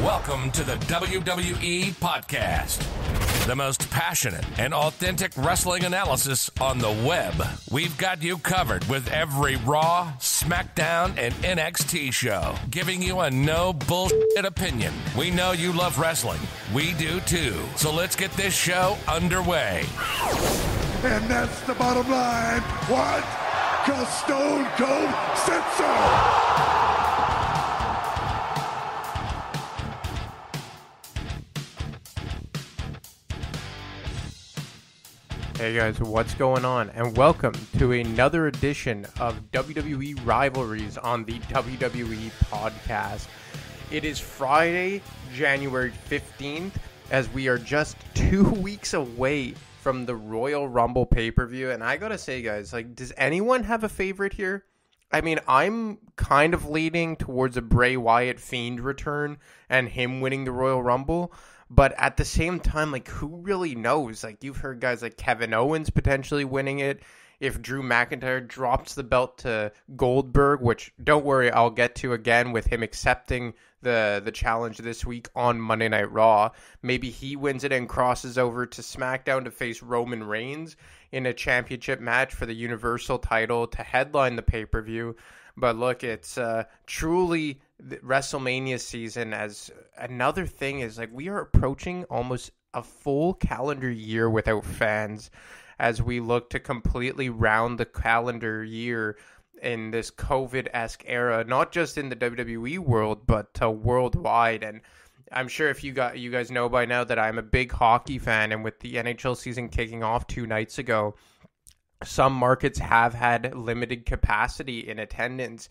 Welcome to the WWE Podcast, the most passionate and authentic wrestling analysis on the web. We've got you covered with every Raw, SmackDown, and NXT show, giving you a no bullshit opinion. We know you love wrestling. We do too. So let's get this show underway. And that's the bottom line. What? 'Cause Stone Cold said so. Hey guys, what's going on? And welcome to another edition of WWE Rivalries on the WWE Podcast. It is Friday, January 15th, as we are just 2 weeks away from the Royal Rumble pay-per-view. And I gotta say, guys, does anyone have a favorite here? I mean, I'm kind of leaning towards a Bray Wyatt Fiend return and him winning the Royal Rumble. But at the same time, who really knows? You've heard guys like Kevin Owens potentially winning it. If Drew McIntyre drops the belt to Goldberg, which, don't worry, I'll get to again with him accepting the challenge this week on Monday Night Raw. Maybe he wins it and crosses over to SmackDown to face Roman Reigns in a championship match for the Universal title to headline the pay-per-view. But look, it's truly the WrestleMania season. As another thing is, we are approaching almost a full calendar year without fans as we look to completely round the calendar year in this COVID-esque era, not just in the WWE world, but worldwide. And I'm sure if you guys know by now that I'm a big hockey fan, and with the NHL season kicking off 2 nights ago, some markets have had limited capacity in attendance.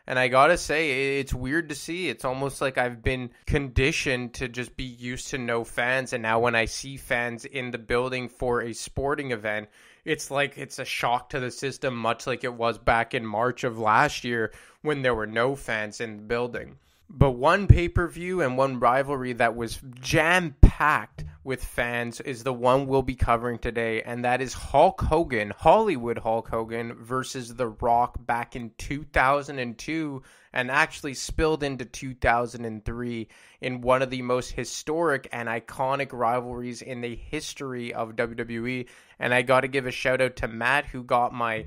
And I gotta say, it's weird to see. It's almost like I've been conditioned to just be used to no fans. And now when I see fans in the building for a sporting event, it's like it's a shock to the system, much like it was back in March of last year when there were no fans in the building. But one pay-per-view and one rivalry that was jam-packed with fans is the one we'll be covering today, and that is Hulk Hogan, Hollywood Hulk Hogan, versus The Rock back in 2002, and actually spilled into 2003 in one of the most historic and iconic rivalries in the history of WWE. And I got to give a shout-out to Matt, who got my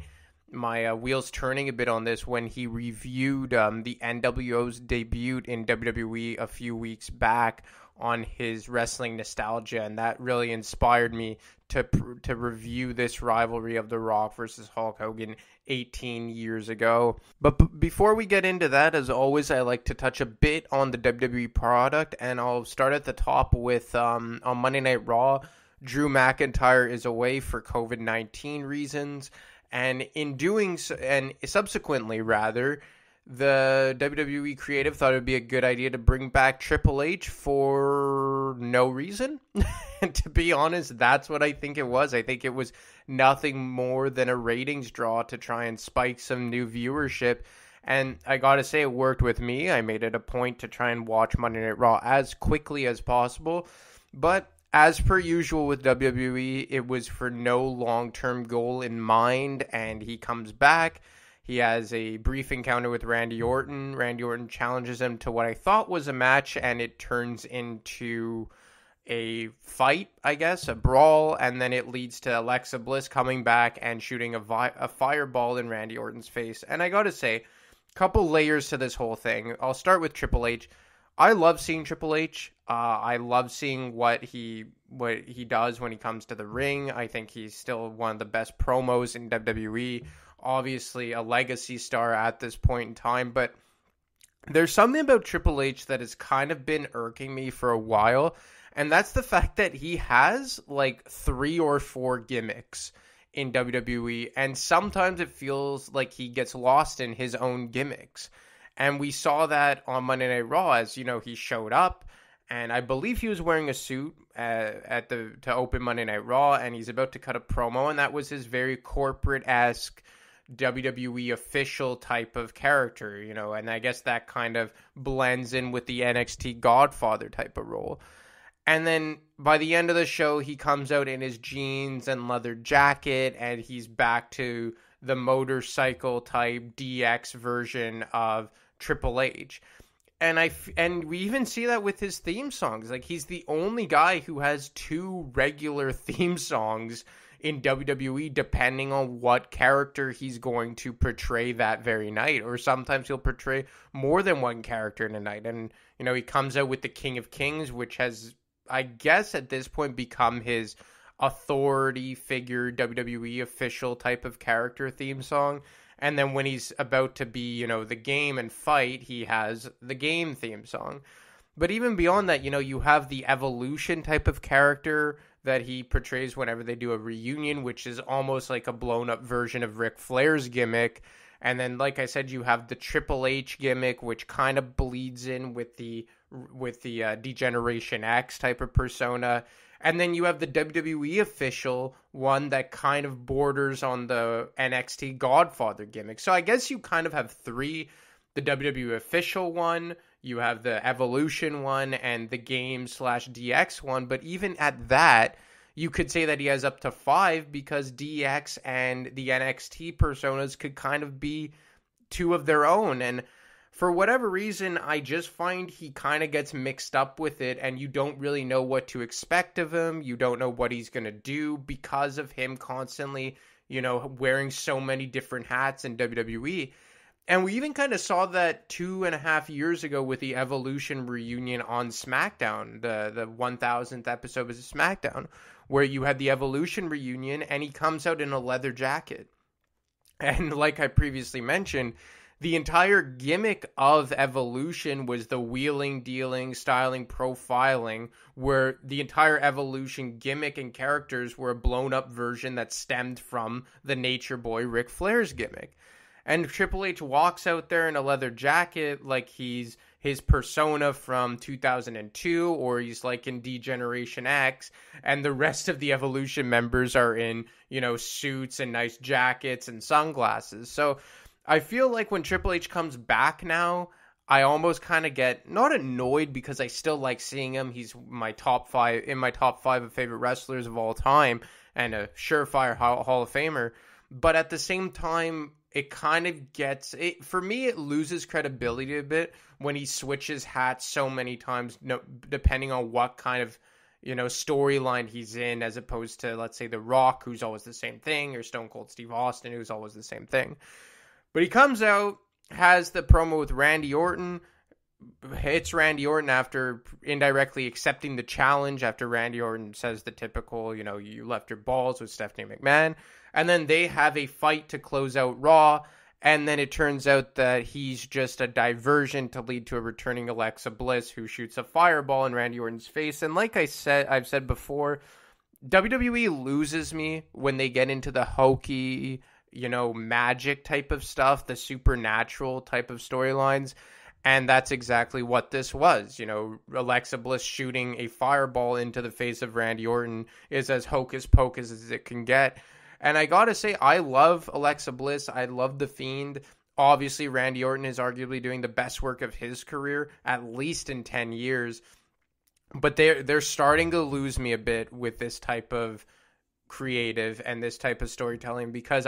wheels turning a bit on this when he reviewed the NWO's debut in WWE a few weeks back on his Wrestling Nostalgia, and that really inspired me to review this rivalry of The Rock versus Hulk Hogan 18 years ago. But before we get into that, as always, I like to touch a bit on the WWE product, and I'll start at the top with on Monday Night Raw, Drew McIntyre is away for COVID-19 reasons. And in doing so, and subsequently rather, the WWE creative thought it would be a good idea to bring back Triple H for no reason. And to be honest, that's what I think it was. I think it was nothing more than a ratings draw to try and spike some new viewership. And I gotta say, it worked with me. I made it a point to try and watch Monday Night Raw as quickly as possible. But as per usual with WWE, it was for no long-term goal in mind, and he comes back. He has a brief encounter with Randy Orton. Randy Orton challenges him to what I thought was a match, and it turns into a fight, I guess, a brawl, and then it leads to Alexa Bliss coming back and shooting a fireball in Randy Orton's face. And I gotta say, a couple layers to this whole thing. I'll start with Triple H. I love seeing Triple H. I love seeing what he does when he comes to the ring. I think he's still one of the best promos in WWE. Obviously, a legacy star at this point in time. But there's something about Triple H that has kind of been irking me for a while. And that's the fact that he has 3 or 4 gimmicks in WWE. And sometimes it feels like he gets lost in his own gimmicks. And we saw that on Monday Night Raw, as he showed up, and I believe he was wearing a suit to open Monday Night Raw, and he's about to cut a promo, and that was his very corporate-esque WWE official type of character, and I guess that kind of blends in with the NXT Godfather type of role. And then by the end of the show, he comes out in his jeans and leather jacket, and he's back to the motorcycle type DX version of Triple H. And we even see that with his theme songs. Like, he's the only guy who has 2 regular theme songs in WWE, depending on what character he's going to portray that very night. Or sometimes he'll portray more than one character in a night. And, you know, he comes out with the King of Kings, which has, I guess at this point, become his authority figure, WWE official type of character theme song. And then when he's about to be, you know, the game and fight, he has the game theme song. But even beyond that, you know, you have the Evolution type of character that he portrays whenever they do a reunion, which is almost like a blown up version of Ric Flair's gimmick. And then, like I said, you have the Triple H gimmick, which kind of bleeds in with the Degeneration X type of persona. And then you have the WWE official one that kind of borders on the NXT Godfather gimmick. So I guess you kind of have 3. The WWE official one, you have the Evolution one, and the game/DX one. But even at that, you could say that he has up to 5 because DX and the NXT personas could kind of be 2 of their own. And for whatever reason, I just find he kind of gets mixed up with it, and you don't really know what to expect of him. You don't know what he's going to do because of him constantly, you know, wearing so many different hats in WWE. And we even kind of saw that 2.5 years ago with the Evolution reunion on SmackDown, the 1000th episode of SmackDown, where you had the Evolution reunion, and he comes out in a leather jacket. And like I previously mentioned, the entire gimmick of Evolution was the wheeling, dealing, styling, profiling, where the entire Evolution gimmick and characters were a blown-up version that stemmed from the Nature Boy Ric Flair's gimmick. And Triple H walks out there in a leather jacket like he's his persona from 2002, or he's like in Degeneration X, and the rest of the Evolution members are in, you know, suits and nice jackets and sunglasses. So I feel like when Triple H comes back now, I almost kind of get not annoyed because I still like seeing him. He's my top 5 of favorite wrestlers of all time and a surefire Hall of Famer. But at the same time, it kind of gets it for me. It loses credibility a bit when he switches hats so many times, depending on what kind of, you know, storyline he's in, as opposed to, let's say, The Rock, who's always the same thing, or Stone Cold Steve Austin, who's always the same thing. But he comes out, has the promo with Randy Orton, hits Randy Orton after indirectly accepting the challenge, after Randy Orton says the typical, you know, you left your balls with Stephanie McMahon. And then they have a fight to close out Raw. And then it turns out that he's just a diversion to lead to a returning Alexa Bliss, who shoots a fireball in Randy Orton's face. And like I've said before, WWE loses me when they get into the hokey, you know, magic type of stuff, the supernatural type of storylines. And that's exactly what this was. You know, Alexa Bliss shooting a fireball into the face of Randy Orton is as hocus pocus as it can get. And I gotta say, I love Alexa Bliss. I love The Fiend. Obviously, Randy Orton is arguably doing the best work of his career, at least in 10 years. But they're starting to lose me a bit with this type of creative and this type of storytelling, because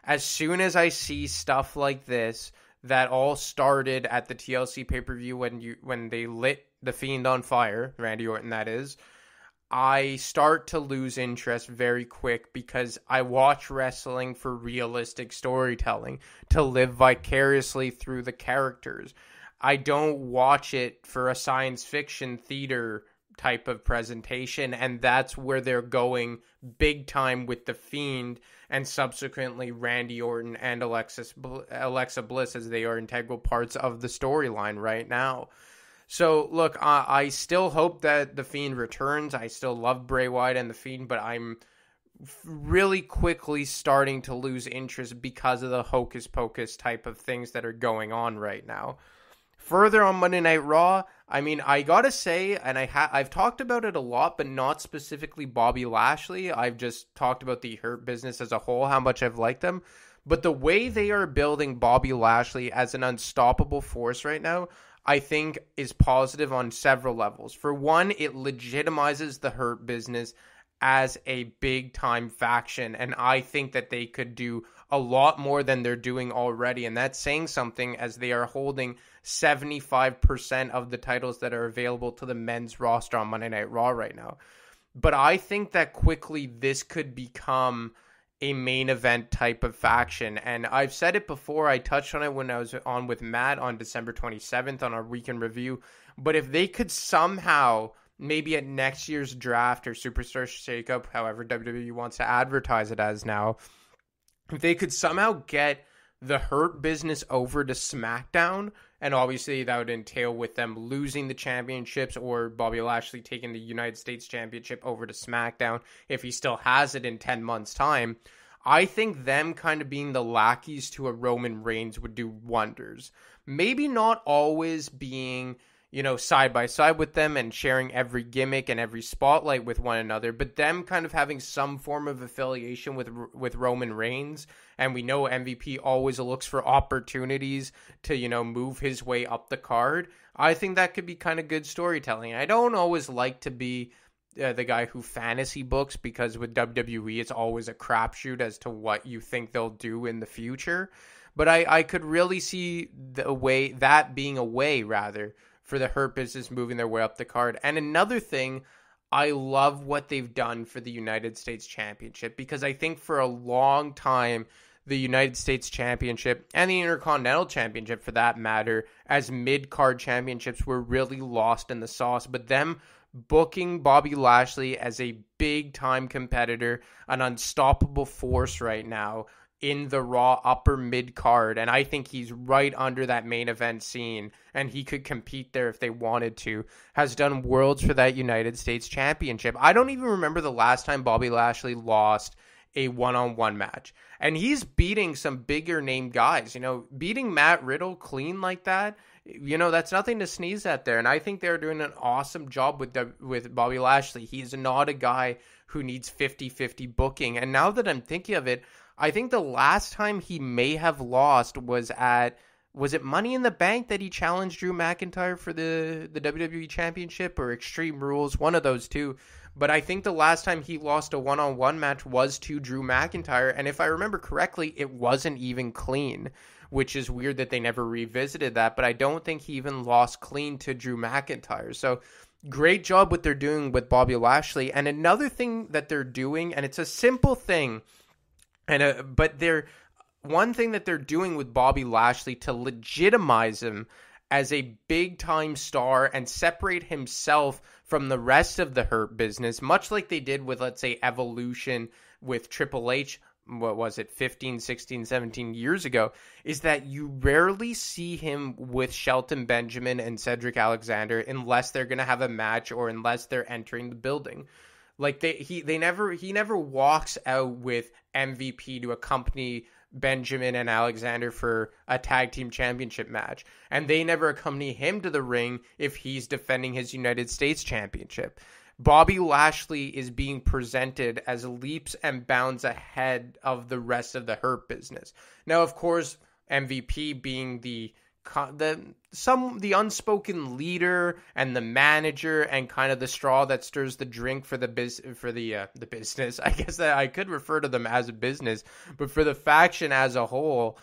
as soon as I see stuff like this that all started at the TLC pay-per-view when they lit The Fiend on fire, Randy Orton that is, I start to lose interest very quick, because I watch wrestling for realistic storytelling, to live vicariously through the characters. I don't watch it for a science fiction theater type of presentation, and that's where they're going big time with The Fiend and subsequently Randy Orton and Alexa Bliss, as they are integral parts of the storyline right now. So, look, I still hope that The Fiend returns. I still love Bray Wyatt and The Fiend, but I'm really quickly starting to lose interest because of the hocus pocus type of things that are going on right now. Further on Monday Night Raw, I mean, I gotta say, and I've talked about it a lot, but not specifically Bobby Lashley. I've just talked about the Hurt Business as a whole, how much I've liked them. But the way they are building Bobby Lashley as an unstoppable force right now, I think is positive on several levels. For one, it legitimizes the Hurt Business as a big-time faction, and I think that they could do a lot more than they're doing already, and that's saying something, as they are holding 75% of the titles that are available to the men's roster on Monday Night Raw right now. But I think that quickly this could become a main event type of faction. And I've said it before. I touched on it when I was on with Matt on December 27th on our weekend review. But if they could somehow, maybe at next year's draft or Superstar Shakeup, however WWE wants to advertise it as now, if they could somehow get the Hurt Business over to SmackDown, and obviously that would entail with them losing the championships or Bobby Lashley taking the United States Championship over to SmackDown if he still has it in 10 months' time, I think them kind of being the lackeys to a Roman Reigns would do wonders. Maybe not always being, side by side with them and sharing every gimmick and every spotlight with one another, but them kind of having some form of affiliation with Roman Reigns. And we know MVP always looks for opportunities to, move his way up the card. I think that could be kind of good storytelling. I don't always like to be the guy who fantasy books, because with WWE, it's always a crapshoot as to what you think they'll do in the future. But I could really see that being a way, rather, for the Hurt Business moving their way up the card. And another thing, I love what they've done for the United States Championship, because I think for a long time, the United States Championship and the Intercontinental Championship, for that matter, as mid-card championships, were really lost in the sauce. But them booking Bobby Lashley as a big-time competitor, an unstoppable force right now in the Raw upper mid-card, and I think he's right under that main event scene, and he could compete there if they wanted to, has done worlds for that United States Championship. I don't even remember the last time Bobby Lashley lost a one-on-one match, and he's beating some bigger name guys. Beating Matt Riddle clean like that, that's nothing to sneeze at there. And I think they're doing an awesome job with Bobby Lashley. He's not a guy who needs 50-50 booking. And now that I'm thinking of it, I think the last time he may have lost was it Money in the Bank that he challenged Drew McIntyre for the WWE Championship, or Extreme Rules, one of those two. But I think the last time he lost a one-on-one match was to Drew McIntyre. And if I remember correctly, it wasn't even clean, which is weird that they never revisited that. But I don't think he even lost clean to Drew McIntyre. So great job what they're doing with Bobby Lashley. And another thing that they're doing, and it's a simple thing, but one thing that they're doing with Bobby Lashley to legitimize him as a big-time star and separate himself from the rest of the Hurt Business, much like they did with, let's say, Evolution with Triple H, 15, 16, 17 years ago, is that you rarely see him with Shelton Benjamin and Cedric Alexander unless they're going to have a match or unless they're entering the building. Like he never walks out with MVP to accompany Benjamin and Alexander for a tag team championship match, and they never accompany him to the ring if he's defending his United States Championship. Bobby Lashley is being presented as leaps and bounds ahead of the rest of the Hurt Business. Now, of course, MVP being the unspoken leader and the manager and kind of the straw that stirs the drink for the business. I guess that I could refer to them as a business, but for the faction as a whole,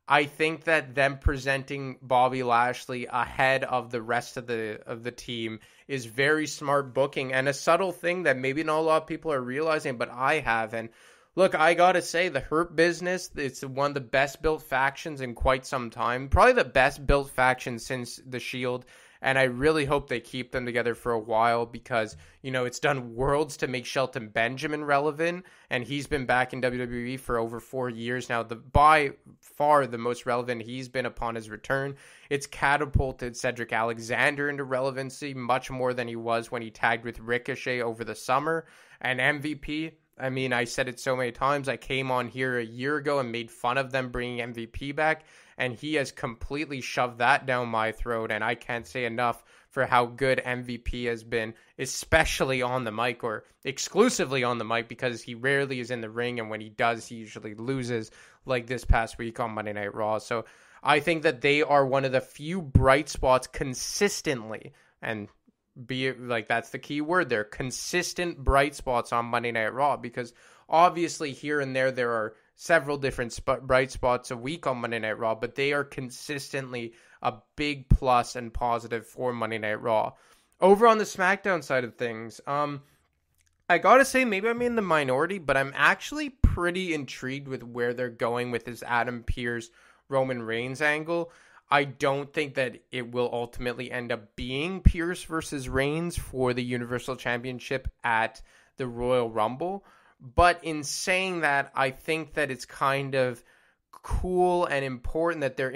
I think that them presenting Bobby Lashley ahead of the rest of the team is very smart booking, and a subtle thing that maybe not a lot of people are realizing, but I have. And look, I gotta say, the Hurt Business, it's one of the best built factions in quite some time. Probably the best built faction since The Shield. And I really hope they keep them together for a while because, it's done worlds to make Shelton Benjamin relevant. And he's been back in WWE for over 4 years now. By far the most relevant he's been upon his return. It's catapulted Cedric Alexander into relevancy much more than he was when he tagged with Ricochet over the summer. And MVP, I mean, I said it so many times. I came on here a year ago and made fun of them bringing MVP back, and he has completely shoved that down my throat, and I can't say enough for how good MVP has been, especially on the mic, or exclusively on the mic, because he rarely is in the ring, and when he does, he usually loses, like this past week on Monday Night Raw. So I think that they are one of the few bright spots consistently, and that's the key word there, consistent bright spots on Monday Night Raw, because obviously here and there are several different bright spots a week on Monday Night Raw, but they are consistently a big plus and positive for Monday Night Raw. Over on the SmackDown side of things, I gotta say, maybe I'm in the minority, but I'm actually pretty intrigued with where they're going with this Adam Pearce Roman Reigns angle. I don't think that it will ultimately end up being Pearce versus Reigns for the Universal Championship at the Royal Rumble. But in saying that, I think that it's kind of cool and important that they're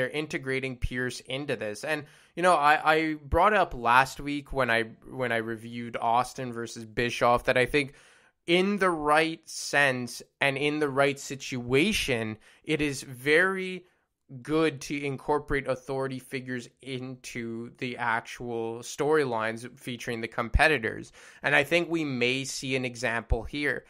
integrating Pearce into this. And you know, I brought up last week when I reviewed Austin versus Bischoff that I think in the right sense and in the right situation, it is very good to incorporate authority figures into the actual storylines featuring the competitors. And I think we may see an example here.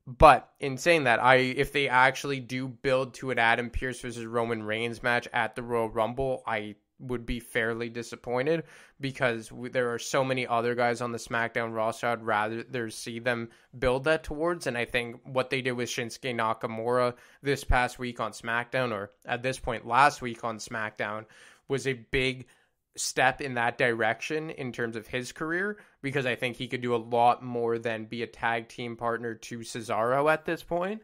But in saying that, if they actually do build to an Adam Pearce versus Roman Reigns match at the Royal Rumble, I would be fairly disappointed because there are so many other guys on the SmackDown roster I'd rather see them build that towards. And I think what they did with Shinsuke Nakamura this past week on SmackDown, or at this point last week on SmackDown, was a big step in that direction in terms of his career, because I think he could do a lot more than be a tag team partner to Cesaro at this point.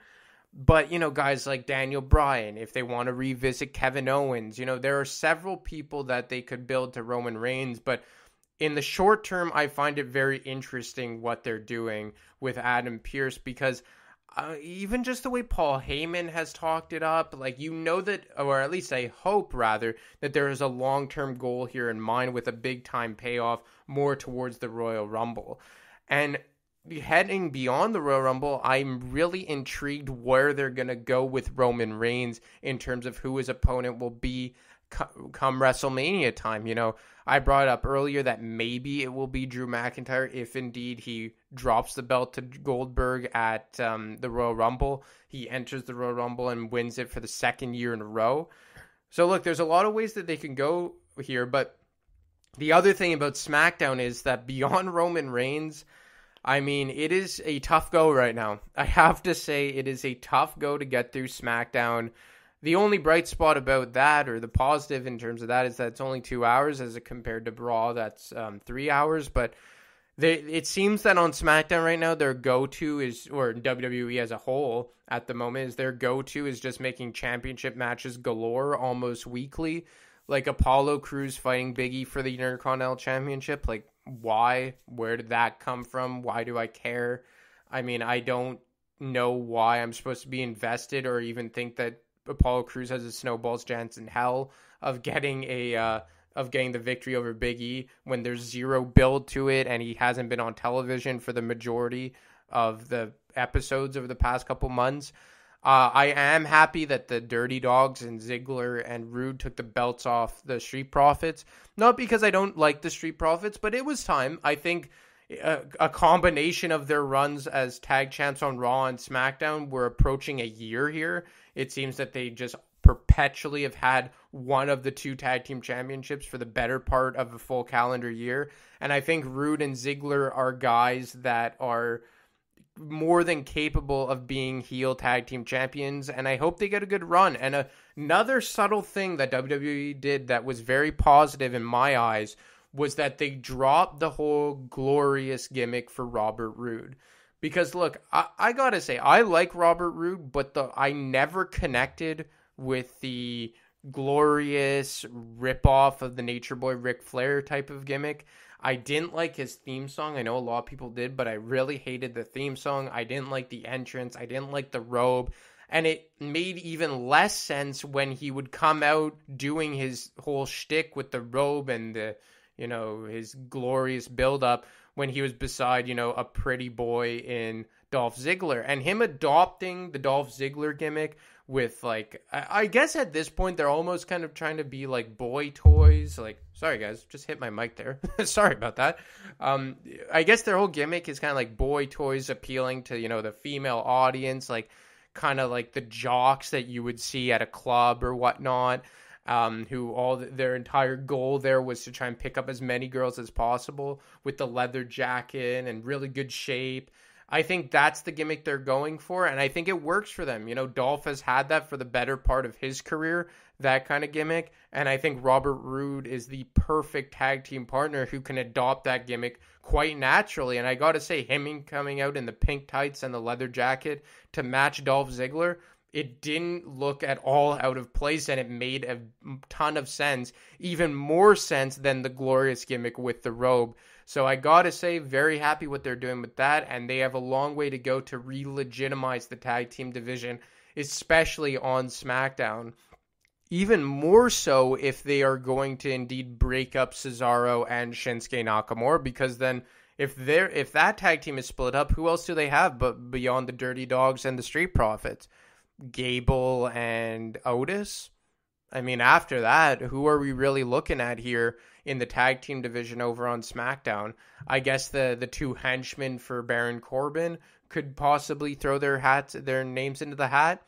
But, you know, guys like Daniel Bryan, if they want to revisit Kevin Owens, you know, there are several people that they could build to Roman Reigns. But in the short term, I find it very interesting what they're doing with Adam Pearce, because even just the way Paul Heyman has talked it up, like, you know that, or at least I hope rather, that there is a long-term goal here in mind with a big-time payoff more towards the Royal Rumble. And heading beyond the Royal Rumble, I'm really intrigued where they're going to go with Roman Reigns in terms of who his opponent will be come WrestleMania time. You know, I brought up earlier that maybe it will be Drew McIntyre if indeed he drops the belt to Goldberg at the Royal Rumble. He enters the Royal Rumble and wins it for the second year in a row. So look, there's a lot of ways that they can go here, but the other thing about SmackDown is that beyond Roman Reigns, I mean, it is a tough go right now. I have to say it is a tough go to get through SmackDown. The only bright spot about that, or the positive in terms of that, is that it's only 2 hours as compared to Raw, that's 3 hours. But it seems that on SmackDown right now, their go-to is, or WWE as a whole at the moment, is their go-to is just making championship matches galore almost weekly. Like Apollo Crews fighting Big E for the Intercontinental Championship. Like, why? Where did that come from? Why do I care? I mean, I don't know why I'm supposed to be invested or even think that Apollo Crews has a snowball's chance in hell of getting the victory over Big E when there's zero build to it and he hasn't been on television for the majority of the episodes over the past couple months. I am happy that the Dirty Dogs and Ziggler and Rude took the belts off the Street Profits. Not because I don't like the Street Profits, but it was time. I think a combination of their runs as tag champs on Raw and SmackDown were approaching a year here. It seems that they just perpetually have had one of the two tag team championships for the better part of a full calendar year. And I think Rude and Ziggler are guys that are more than capable of being heel tag team champions, and I hope they get a good run. And another subtle thing that WWE did that was very positive in my eyes was that they dropped the whole glorious gimmick for Robert Roode. Because look, I gotta say, I like Robert Roode, but I never connected with the glorious ripoff of the Nature Boy Ric Flair type of gimmick. I didn't like his theme song. I know a lot of people did, but I really hated the theme song. I didn't like the entrance. I didn't like the robe. And it made even less sense when he would come out doing his whole shtick with the robe and the, you know, his glorious build-up when he was beside, you know, a pretty boy in Dolph Ziggler. And him adopting the Dolph Ziggler gimmick with, like, I guess at this point they're almost kind of trying to be like boy toys. Like, sorry guys, just hit my mic there. Sorry about that. I guess their whole gimmick is kind of like boy toys appealing to, you know, the female audience, like kind of like the jocks that you would see at a club or whatnot, who their entire goal there was to try and pick up as many girls as possible with the leather jacket and really good shape. I think that's the gimmick they're going for, and I think it works for them. Dolph has had that for the better part of his career, that kind of gimmick, and I think Robert Roode is the perfect tag team partner who can adopt that gimmick quite naturally. And I gotta say, him coming out in the pink tights and the leather jacket to match Dolph Ziggler, it didn't look at all out of place, and it made a ton of sense, even more sense than the glorious gimmick with the robe. So I gotta say, very happy what they're doing with that, and they have a long way to go to re-legitimize the tag team division, especially on SmackDown. Even more so if they are going to indeed break up Cesaro and Shinsuke Nakamura, because then if that tag team is split up, who else do they have but beyond the Dirty Dogs and the Street Profits? Gable and Otis? I mean, after that, who are we really looking at here in the tag team division over on SmackDown? I guess the two henchmen for Baron Corbin could possibly throw their names into the hat.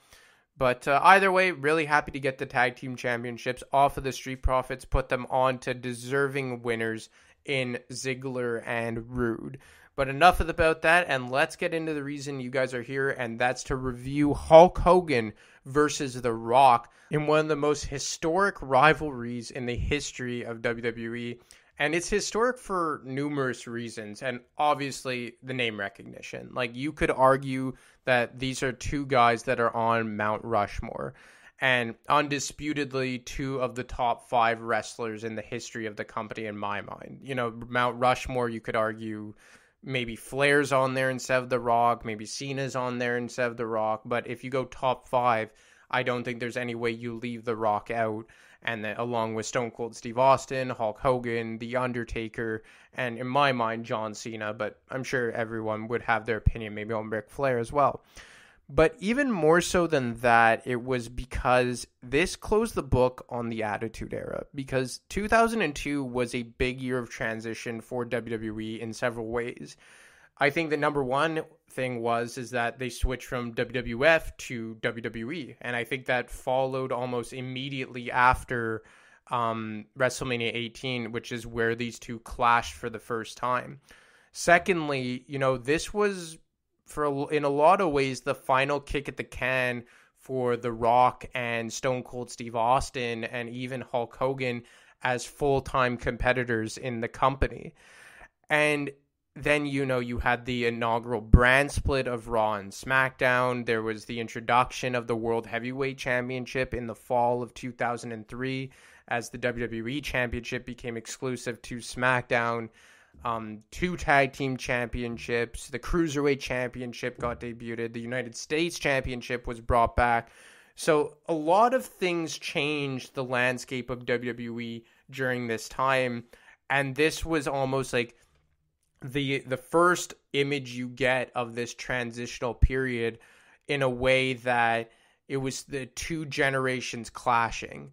But either way, really happy to get the tag team championships off of the Street Profits, put them on to deserving winners in Ziggler and Roode. But enough about that, and let's get into the reason you guys are here, and that's to review Hulk Hogan versus The Rock in one of the most historic rivalries in the history of WWE. And it's historic for numerous reasons, and obviously the name recognition. Like, you could argue that these are two guys that are on Mount Rushmore, and undisputedly two of the top 5 wrestlers in the history of the company in my mind. Mount Rushmore, you could argue maybe Flair's on there instead of The Rock, maybe Cena's on there instead of The Rock, but if you go top 5, I don't think there's any way you leave The Rock out. And then along with Stone Cold Steve Austin, Hulk Hogan, The Undertaker, and in my mind, John Cena, but I'm sure everyone would have their opinion maybe on Ric Flair as well. But even more so than that, it was because this closed the book on the Attitude Era, because 2002 was a big year of transition for WWE in several ways. I think the number one thing is that they switched from WWF to WWE, and I think that followed almost immediately after WrestleMania 18, which is where these two clashed for the first time. Secondly, this was in a lot of ways the final kick at the can for The Rock and Stone Cold Steve Austin and even Hulk Hogan as full-time competitors in the company. And then, you had the inaugural brand split of Raw and SmackDown. There was the introduction of the World Heavyweight Championship in the fall of 2003 as the WWE Championship became exclusive to SmackDown. 2 tag team championships. The Cruiserweight Championship got debuted. The United States Championship was brought back. So a lot of things changed the landscape of WWE during this time. And this was almost like the first image you get of this transitional period in a way that it was the 2 generations clashing.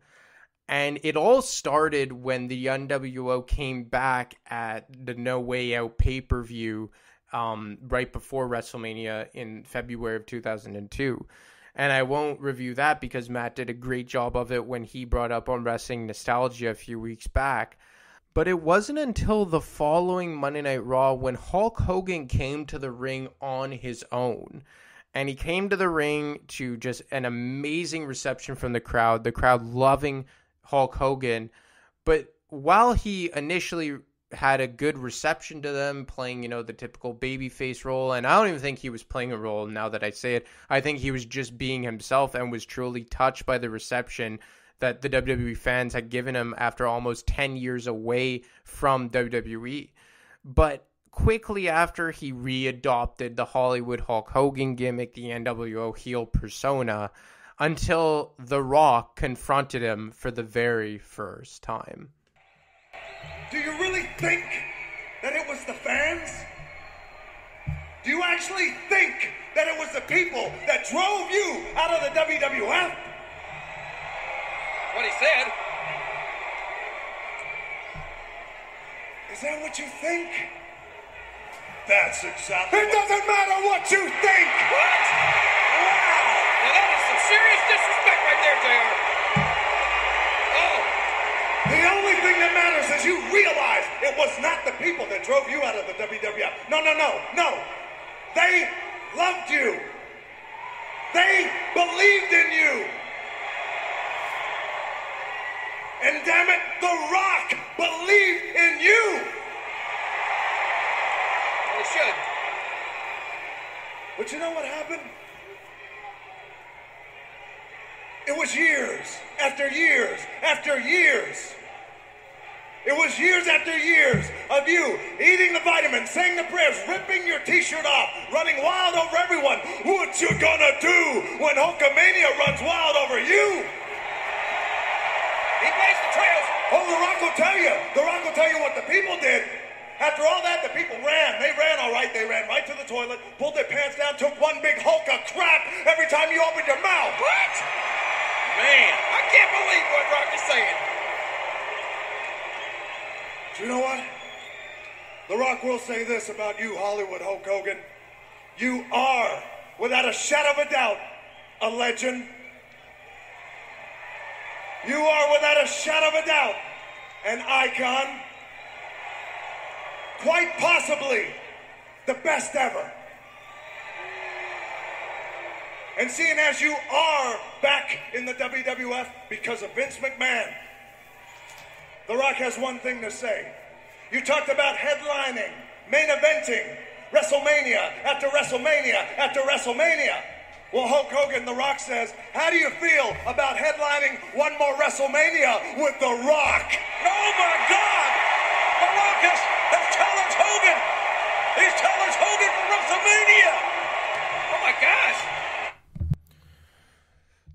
And it all started when the NWO came back at the No Way Out pay-per-view right before WrestleMania in February of 2002. And I won't review that because Matt did a great job of it when he brought up on Wrestling Nostalgia a few weeks back. But it wasn't until the following Monday Night Raw when Hulk Hogan came to the ring on his own. And he came to the ring to just an amazing reception from the crowd loving Hulk Hogan. But while he initially had a good reception to them, playing, the typical babyface role, and I don't even think he was playing a role now that I say it. I think he was just being himself and was truly touched by the reception that the WWE fans had given him after almost 10 years away from WWE. But quickly after, he readopted the Hollywood Hulk Hogan gimmick, the NWO heel persona, until The Rock confronted him for the very first time. Do you really think that it was the fans? Do you actually think that it was the people that drove you out of the WWF? What he said. Is that what you think? That's exactly. It doesn't matter what you think! What? Wow! Now that is some serious disrespect right there, JR. Oh! The only thing that matters is you realize it was not the people that drove you out of the WWF. No. They loved you. They believed in you. And damn it, The Rock believed in you. They should. But you know what happened? It was years after years after years. It was years after years of you eating the vitamins, saying the prayers, ripping your t-shirt off, running wild over everyone. What you gonna do when Hulkamania runs wild over you? He blazed the trails. Oh, The Rock will tell you. The Rock will tell you what the people did. After all that, the people ran. They ran all right. They ran right to the toilet, pulled their pants down, took one big hulk of crap every time you opened your mouth. What? Man, I can't believe what Rock is saying. Do you know what? The Rock will say this about you, Hollywood Hulk Hogan. You are, without a shadow of a doubt, a legend. You are, without a shadow of a doubt, an icon. Quite possibly the best ever. And seeing as you are back in the WWF because of Vince McMahon, The Rock has one thing to say. You talked about headlining, main eventing, WrestleMania after WrestleMania after WrestleMania. Well, Hulk Hogan, The Rock says, how do you feel about headlining one more WrestleMania with The Rock? Oh my God! The Rock has challenged Hogan! He's challenged Hogan for WrestleMania! Oh my gosh!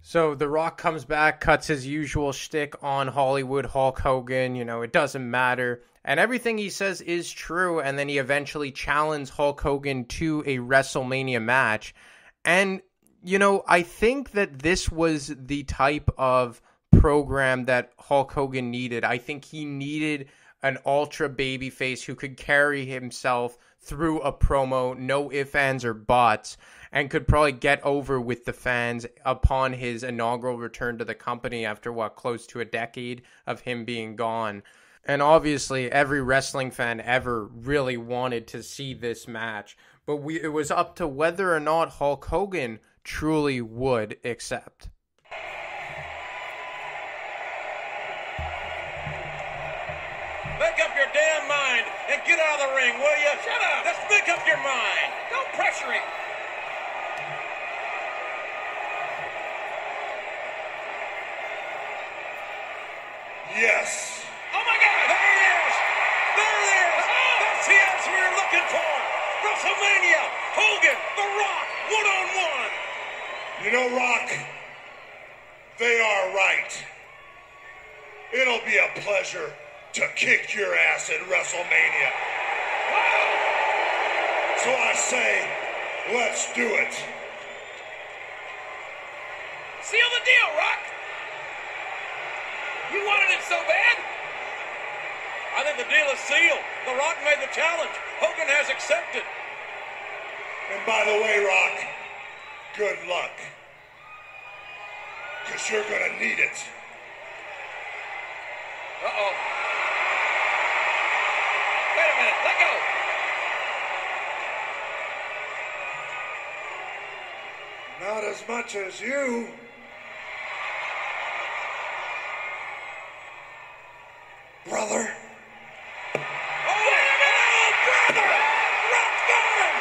So The Rock comes back, cuts his usual shtick on Hollywood Hulk Hogan. You know, it doesn't matter. And everything he says is true. And then he eventually challenges Hulk Hogan to a WrestleMania match. And, you know, I think that this was the type of program that Hulk Hogan needed. I think he needed an ultra babyface who could carry himself through a promo, no ifs, ands, or buts, and could probably get over with the fans upon his inaugural return to the company after, close to a decade of him being gone. And obviously, every wrestling fan ever really wanted to see this match. But it was up to whether or not Hulk Hogan truly would accept. Make up your damn mind and get out of the ring, will you? Shut up! Let's make up your mind! Don't pressure him! Yes. Oh my God! There it is! There it is! That's the answer we were looking for! WrestleMania! Hogan, The Rock, one-on-one! You know, Rock, they are right. It'll be a pleasure to kick your ass at WrestleMania. Wow! So I say, let's do it. Seal the deal, Rock! You wanted it so bad? I think the deal is sealed. The Rock made the challenge. Hogan has accepted. And by the way, Rock, good luck. Because you're going to need it. Uh-oh. Wait a minute. Let go. Not as much as you. Brother. Oh, brother! Rock bottom!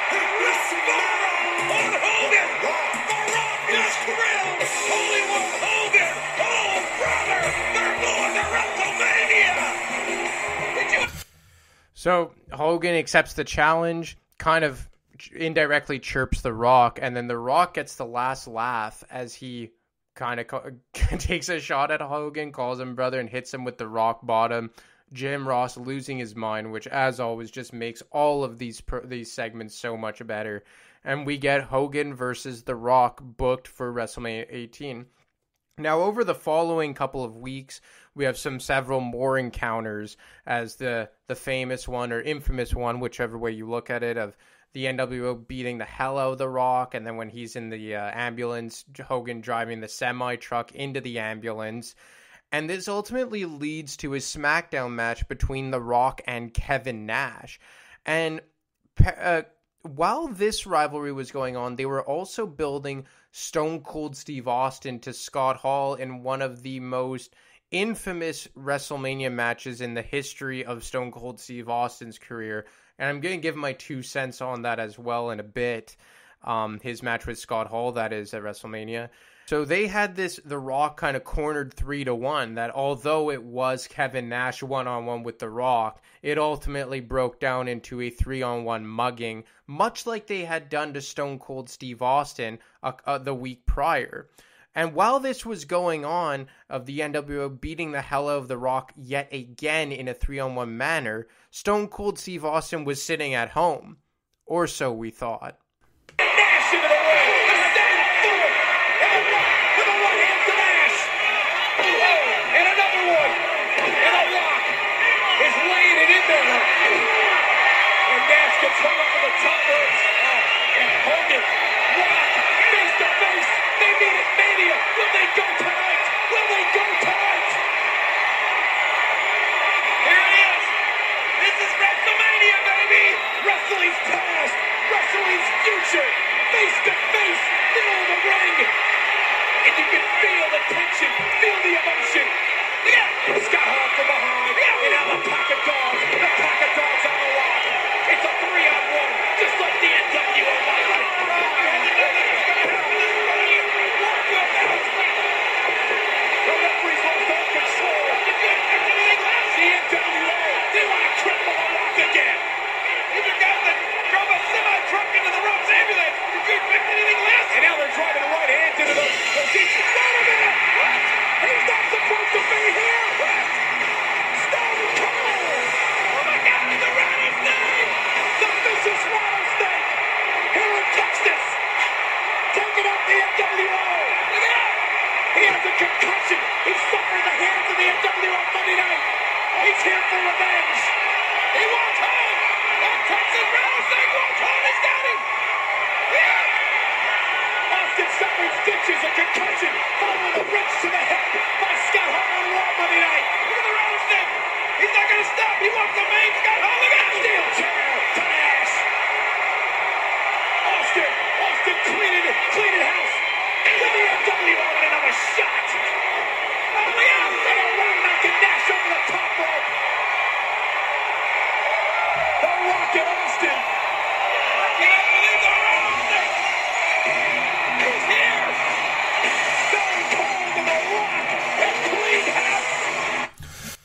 Rock bottom! On Hogan! The Rock just grilled Hollywood Hogan! Oh, brother! They're going to WrestleMania! Did you... So Hogan accepts the challenge, kind of indirectly chirps The Rock, and then The Rock gets the last laugh as he kind of takes a shot at Hogan, calls him brother, and hits him with the rock bottom. Jim Ross losing his mind, which, as always, just makes all of these segments so much better. And we get Hogan versus The Rock booked for WrestleMania 18. Now, over the following couple of weeks, we have several more encounters, as the famous one or infamous one, whichever way you look at it, of the NWO beating the hell out of The Rock, and then when he's in the ambulance, Hogan driving the semi-truck into the ambulance. And this ultimately leads to a SmackDown match between The Rock and Kevin Nash. And while this rivalry was going on, they were also building Stone Cold Steve Austin to Scott Hall in one of the most infamous WrestleMania matches in the history of Stone Cold Steve Austin's career. And I'm going to give my 2 cents on that as well in a bit. His match with Scott Hall, that is, at WrestleMania. So they had The Rock kind of cornered 3-1, that although it was Kevin Nash one-on-one with The Rock, it ultimately broke down into a 3-on-1 mugging, much like they had done to Stone Cold Steve Austin the week prior. And while this was going on, of the NWO beating the hell out of The Rock yet again in a 3-on-1 manner, Stone Cold Steve Austin was sitting at home. Or so we thought. Nash into the ring. The standing forward. And The Rock with a right hand to Nash. And another one. And The Rock is laying it in there. And Nash gets hung up in the top ropes. And Hogan, Rock, face to face. They meet at Mania. Will they go tonight? Will they go tonight? Here it is. This is WrestleMania, baby. Wrestling's past. Wrestling's future. Face to face. Middle of the ring. And you can feel the tension. Feel the emotion. Yeah. Scott Hall from behind. Yeah. And now the pack of dogs. The pack of dogs on The Rock. It's a 3-on-1. Just like the NWO likes it. The referee's lost all control. The NWO. They want to cripple The Rock again. These are guys that drove a semi-truck into the ropes ambulance. Did you expect anything less? And now they're driving a right hand into the seats. Wait a minute! What? He's not supposed to be here! What? Stone Cold! Oh my God, the rattlesnake! The vicious rattlesnake! Here in Texas! Taking out the NWO! Look at that! He has a concussion! He suffered at the hands of the NWO Monday night! He's here for revenge! He walks home! That Texas rattlesnake walks home! He's got him! Yeah! Austin suffered stitches, a concussion, following a wrench to the head by Scott Hall on Raw Monday night. Look at the rattlesnake! He's not gonna stop! He wants the main Scott Hall! Look at that steel chair to Nash! Austin cleaning house! With the NWO and another shot! Oh, look at him! And a run knocking Nash over the top rope! The Rock and Austin. I can't believe the Rattlesnake. He's here. Stone Cold and The Rock have cleaned house.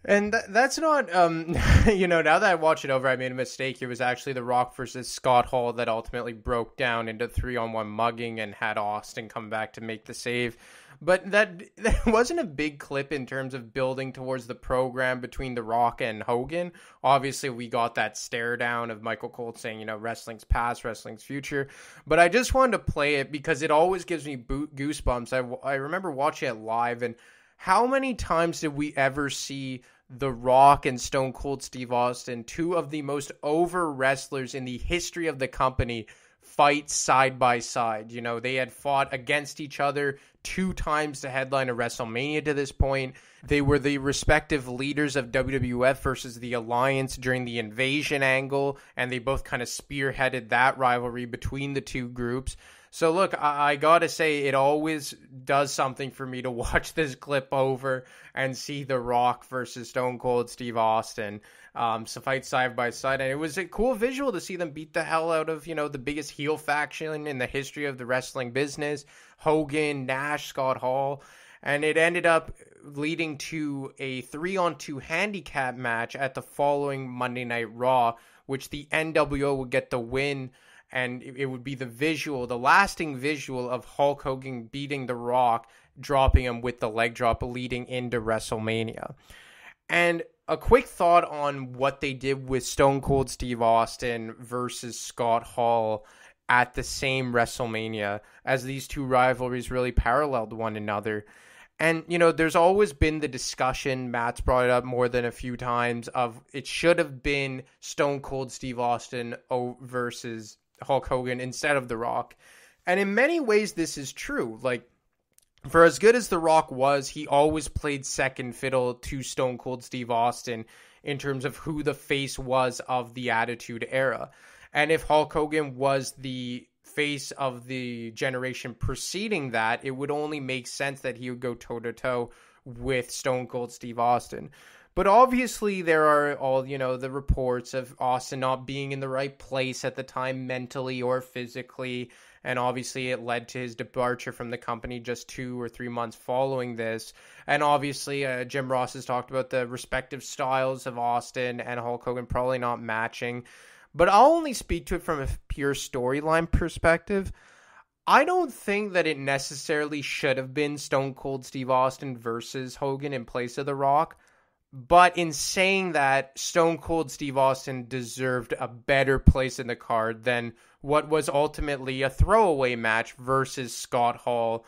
And that's not, now that I watch it over, I made a mistake. It was actually The Rock versus Scott Hall that ultimately broke down into 3-on-1 mugging and had Austin come back to make the save. But that wasn't a big clip in terms of building towards the program between The Rock and Hogan. Obviously, we got that stare down of Michael Cole saying, wrestling's past, wrestling's future. But I just wanted to play it because it always gives me goosebumps. I remember watching it live, and how many times did we ever see The Rock and Stone Cold Steve Austin, two of the most over wrestlers in the history of the company, fight side by side? They had fought against each other 2 times to headline a WrestleMania to this point. They were the respective leaders of WWF versus the Alliance during the Invasion angle, and they both kind of spearheaded that rivalry between the two groups. So look, I gotta say, it always does something for me to watch this clip over and see The Rock versus Stone Cold Steve Austin fight side by side. And it was a cool visual to see them beat the hell out of, the biggest heel faction in the history of the wrestling business. Hogan, Nash, Scott Hall. And it ended up leading to a 3-on-2 handicap match at the following Monday Night Raw, which the NWO would get the win. And it would be the lasting visual of Hulk Hogan beating The Rock, dropping him with the leg drop leading into WrestleMania. And a quick thought on what they did with Stone Cold Steve Austin versus Scott Hall at the same WrestleMania, as these two rivalries really paralleled one another. And, there's always been the discussion, Matt's brought it up more than a few times, of it should have been Stone Cold Steve Austin versus Hulk Hogan instead of The Rock. And in many ways, this is true. Like, for as good as The Rock was, he always played second fiddle to Stone Cold Steve Austin in terms of who the face was of the Attitude Era. And if Hulk Hogan was the face of the generation preceding that, it would only make sense that he would go toe-to-toe with Stone Cold Steve Austin. But obviously there are all, the reports of Austin not being in the right place at the time mentally or physically. And obviously it led to his departure from the company just 2 or 3 months following this. And obviously Jim Ross has talked about the respective styles of Austin and Hulk Hogan probably not matching. But I'll only speak to it from a pure storyline perspective. I don't think that it necessarily should have been Stone Cold Steve Austin versus Hogan in place of The Rock. But in saying that, Stone Cold Steve Austin deserved a better place in the card than what was ultimately a throwaway match versus Scott Hall.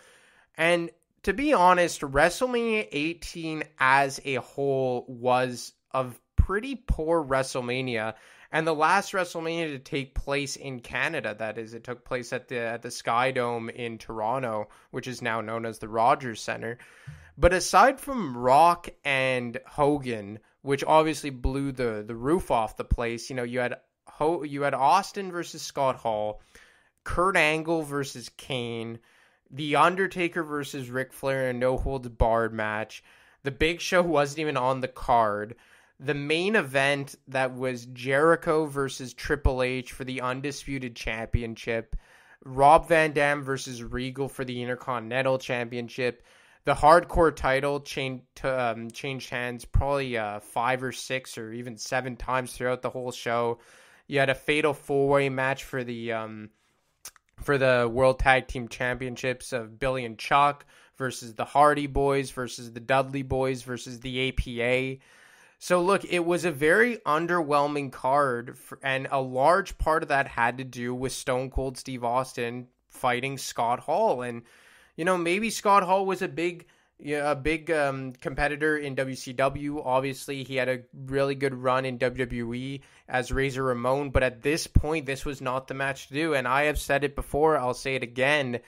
And to be honest, WrestleMania 18 as a whole was a pretty poor WrestleMania. And the last WrestleMania to take place in Canada, that is, it took place at the Sky Dome in Toronto, which is now known as the Rogers Centre. But aside from Rock and Hogan, which obviously blew the roof off the place, you had Austin versus Scott Hall, Kurt Angle versus Kane, The Undertaker versus Ric Flair in a no-holds-barred match. The Big Show wasn't even on the card. The main event that was Jericho versus Triple H for the Undisputed Championship, Rob Van Dam versus Regal for the Intercontinental Championship. The Hardcore title changed hands probably 5 or 6 or even 7 times throughout the whole show. You had a fatal 4-way match for the World Tag Team Championships of Billy and Chuck versus the Hardy Boys versus the Dudley Boys versus the APA. So look, it was a very underwhelming card, and a large part of that had to do with Stone Cold Steve Austin fighting Scott Hall. And maybe Scott Hall was a big competitor in WCW. Obviously, he had a really good run in WWE as Razor Ramon, but at this point, this was not the match to do. And I have said it before, I'll say it again,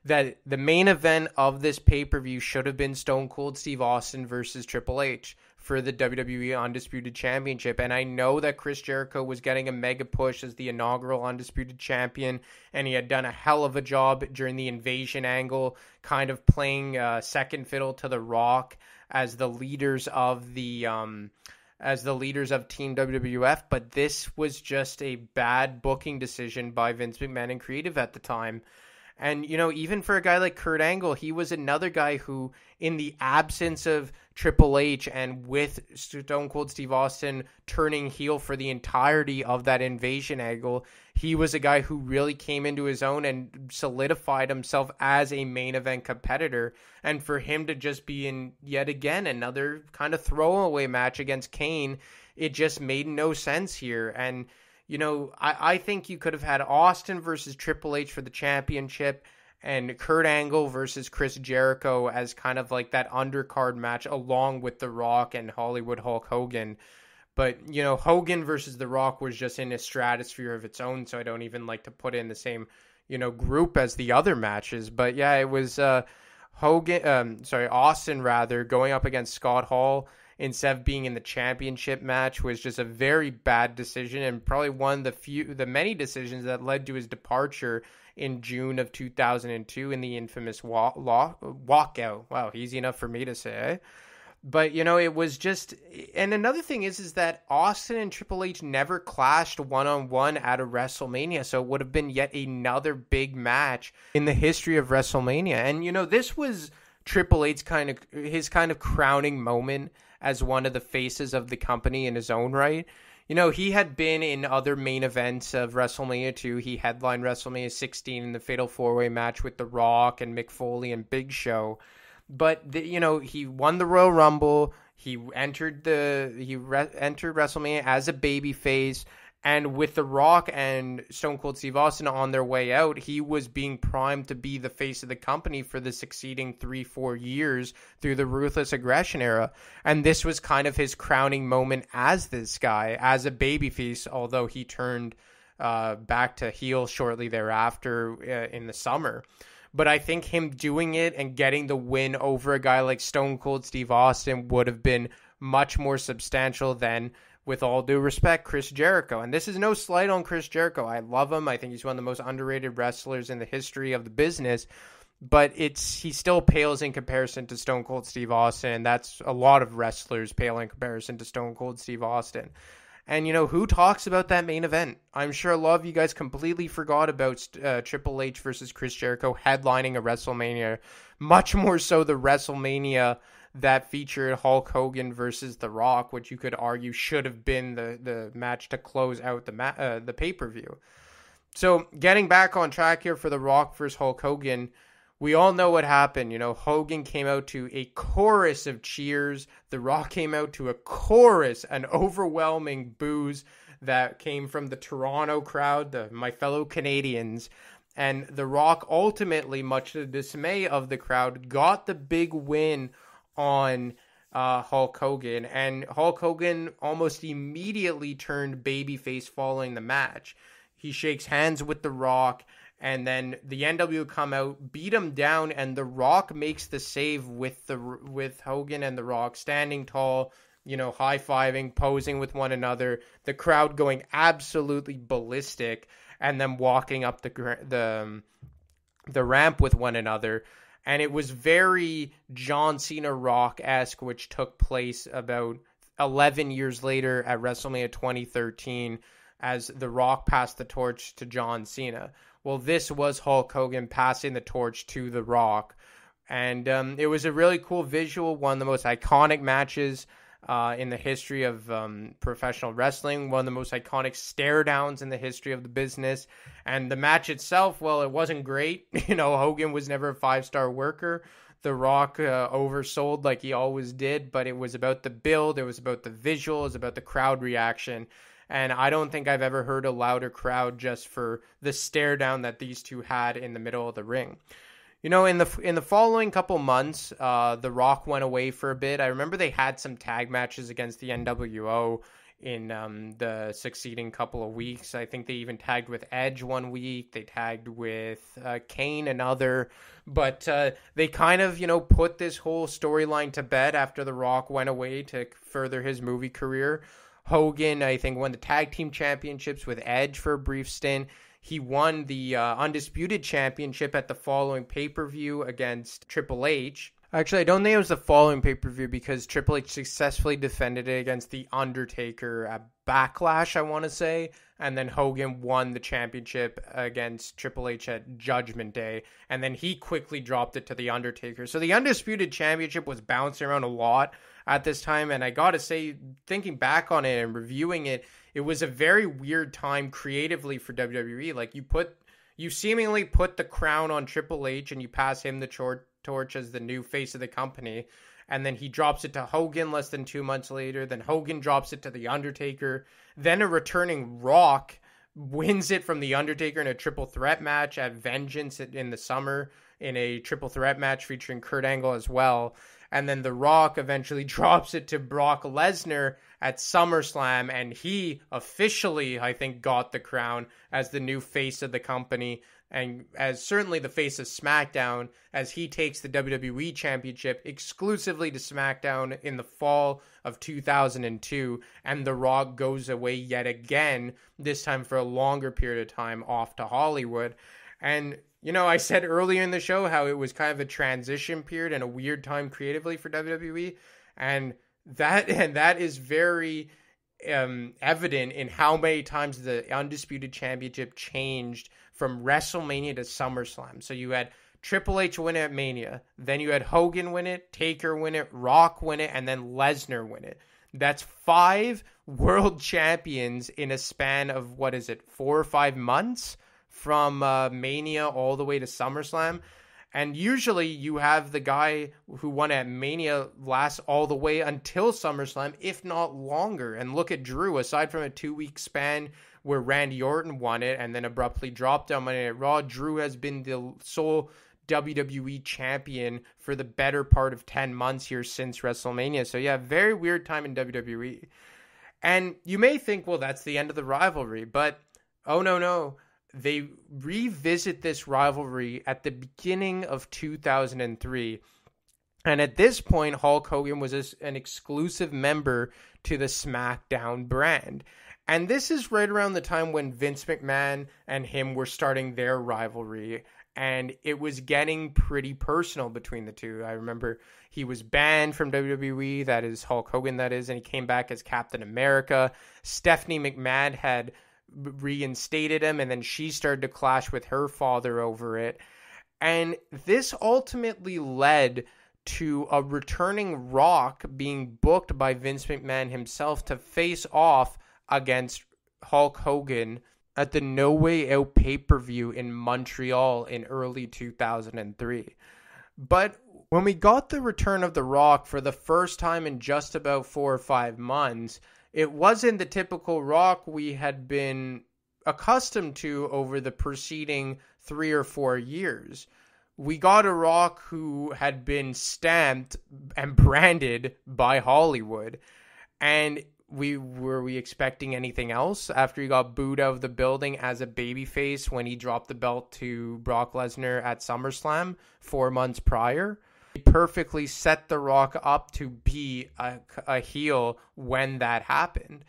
that the main event of this pay-per-view should have been Stone Cold Steve Austin versus Triple H for the WWE Undisputed Championship. And I know that Chris Jericho was getting a mega push as the inaugural Undisputed Champion, and he had done a hell of a job during the Invasion angle, kind of playing second fiddle to The Rock as the leaders of Team WWF. But this was just a bad booking decision by Vince McMahon and creative at the time. And, even for a guy like Kurt Angle, he was another guy who, in the absence of Triple H and with Stone Cold Steve Austin turning heel for the entirety of that Invasion angle, he was a guy who really came into his own and solidified himself as a main event competitor. And for him to just be in, yet again, another kind of throwaway match against Kane, it just made no sense here. And I think you could have had Austin versus Triple H for the championship and Kurt Angle versus Chris Jericho as kind of like that undercard match along with The Rock and Hollywood Hulk Hogan. But, Hogan versus The Rock was just in a stratosphere of its own, so I don't even like to put it in the same, group as the other matches. But yeah, it was Austin going up against Scott Hall instead of being in the championship match was just a very bad decision, and probably one of the many decisions that led to his departure in June of 2002 in the infamous walkout. Wow, easy enough for me to say. But, it was just, and another thing is that Austin and Triple H never clashed one-on-one at a WrestleMania, so it would have been yet another big match in the history of WrestleMania. And, this was Triple H's kind of crowning moment as one of the faces of the company in his own right. He had been in other main events of WrestleMania 2. He headlined WrestleMania 16 in the Fatal 4-Way match with The Rock and Mick Foley and Big Show. But, he won the Royal Rumble. He entered WrestleMania as a babyface. And with The Rock and Stone Cold Steve Austin on their way out, he was being primed to be the face of the company for the succeeding 3-4 years through the Ruthless Aggression era. And this was kind of his crowning moment as this guy, as a babyface, although he turned back to heel shortly thereafter in the summer. But I think him doing it and getting the win over a guy like Stone Cold Steve Austin would have been much more substantial than with all due respect, Chris Jericho. And this is no slight on Chris Jericho. I love him. I think he's one of the most underrated wrestlers in the history of the business. But he still pales in comparison to Stone Cold Steve Austin. And that's a lot of wrestlers pale in comparison to Stone Cold Steve Austin. And, who talks about that main event? I'm sure a lot of you guys completely forgot about Triple H versus Chris Jericho headlining a WrestleMania. Much more so the WrestleMania that featured Hulk Hogan versus The Rock, which you could argue should have been the match to close out the pay-per-view. So getting back on track here for The Rock versus Hulk Hogan, we all know what happened. Hogan came out to a chorus of cheers. The Rock came out to a chorus, an overwhelming boos that came from the Toronto crowd, my fellow Canadians. And The Rock ultimately, much to the dismay of the crowd, got the big win on Hulk Hogan. And Hulk Hogan almost immediately turned babyface following the match. He shakes hands with The Rock. And then the NWO come out, beat him down, and The Rock makes the save with Hogan and The Rock standing tall, high-fiving, posing with one another. The crowd going absolutely ballistic, and then walking up the ramp with one another. And it was very John Cena Rock-esque, which took place about 11 years later at WrestleMania 2013 as The Rock passed the torch to John Cena. Well, this was Hulk Hogan passing the torch to The Rock. And it was a really cool visual, one of the most iconic matches in the history of professional wrestling, one of the most iconic stare downs in the history of the business. And the match itself, well, it wasn't great. Hogan was never a 5-star worker. The Rock oversold like he always did, but it was about the build, it was about the visual, it was about the crowd reaction. And I don't think I've ever heard a louder crowd just for the stare down that these two had in the middle of the ring. In the following couple months, The Rock went away for a bit. I remember they had some tag matches against the NWO in the succeeding couple of weeks. I think they even tagged with Edge one week. They tagged with Kane another. But they kind of, put this whole storyline to bed after The Rock went away to further his movie career. Hogan, I think, won the tag team championships with Edge for a brief stint. He won the Undisputed Championship at the following pay-per-view against Triple H. Actually, I don't think it was the following pay-per-view because Triple H successfully defended it against The Undertaker at Backlash, I want to say. And then Hogan won the championship against Triple H at Judgment Day. And then he quickly dropped it to The Undertaker. So the Undisputed Championship was bouncing around a lot at this time. And I got to say, thinking back on it and reviewing it, it was a very weird time creatively for WWE. Like you seemingly put the crown on Triple H and you pass him the torch as the new face of the company. And then he drops it to Hogan less than 2 months later. Then Hogan drops it to The Undertaker. Then a returning Rock wins it from The Undertaker in a triple threat match at Vengeance in the summer in a triple threat match featuring Kurt Angle as well. And then The Rock eventually drops it to Brock Lesnar at SummerSlam. And he officially, I think, got the crown as the new face of the company. And as certainly the face of SmackDown, as he takes the WWE Championship exclusively to SmackDown in the fall of 2002, and The Rock goes away yet again, this time for a longer period of time off to Hollywood. And, I said earlier in the show how it was kind of a transition period and a weird time creatively for WWE, and that is very evident in how many times the Undisputed Championship changed from WrestleMania to SummerSlam. So you had Triple H win it at Mania, then you had Hogan win it, Taker win it, Rock win it, and then Lesnar win it. That's 5 world champions in a span of, 4 or 5 months from Mania all the way to SummerSlam. And usually you have the guy who won at Mania last all the way until SummerSlam, if not longer. And look at Drew, aside from a 2-week span where Randy Orton won it and then abruptly dropped on Monday Night Raw, Drew has been the sole WWE champion for the better part of 10 months here since WrestleMania. So yeah, very weird time in WWE. And you may think, well, that's the end of the rivalry. But, oh no. They revisit this rivalry at the beginning of 2003 And at this point, Hulk Hogan was an exclusive member to the SmackDown brand. And this is right around the time when Vince McMahon and him were starting their rivalry. And it was getting pretty personal between the two. I remember he was banned from WWE, that is Hulk Hogan, that is, and he came back as Captain America. Stephanie McMahon had reinstated him, and then she started to clash with her father over it. And this ultimately led to a returning Rock being booked by Vince McMahon himself to face off against Hulk Hogan at the No Way Out pay-per-view in Montreal in early 2003. But when we got the return of The Rock for the first time in just about 4 or 5 months, it wasn't the typical Rock we had been accustomed to over the preceding 3 or 4 years. We got a Rock who had been stamped and branded by Hollywood. And were we expecting anything else after he got booed out of the building as a babyface when he dropped the belt to Brock Lesnar at SummerSlam 4 months prior? He perfectly set The Rock up to be a heel when that happened.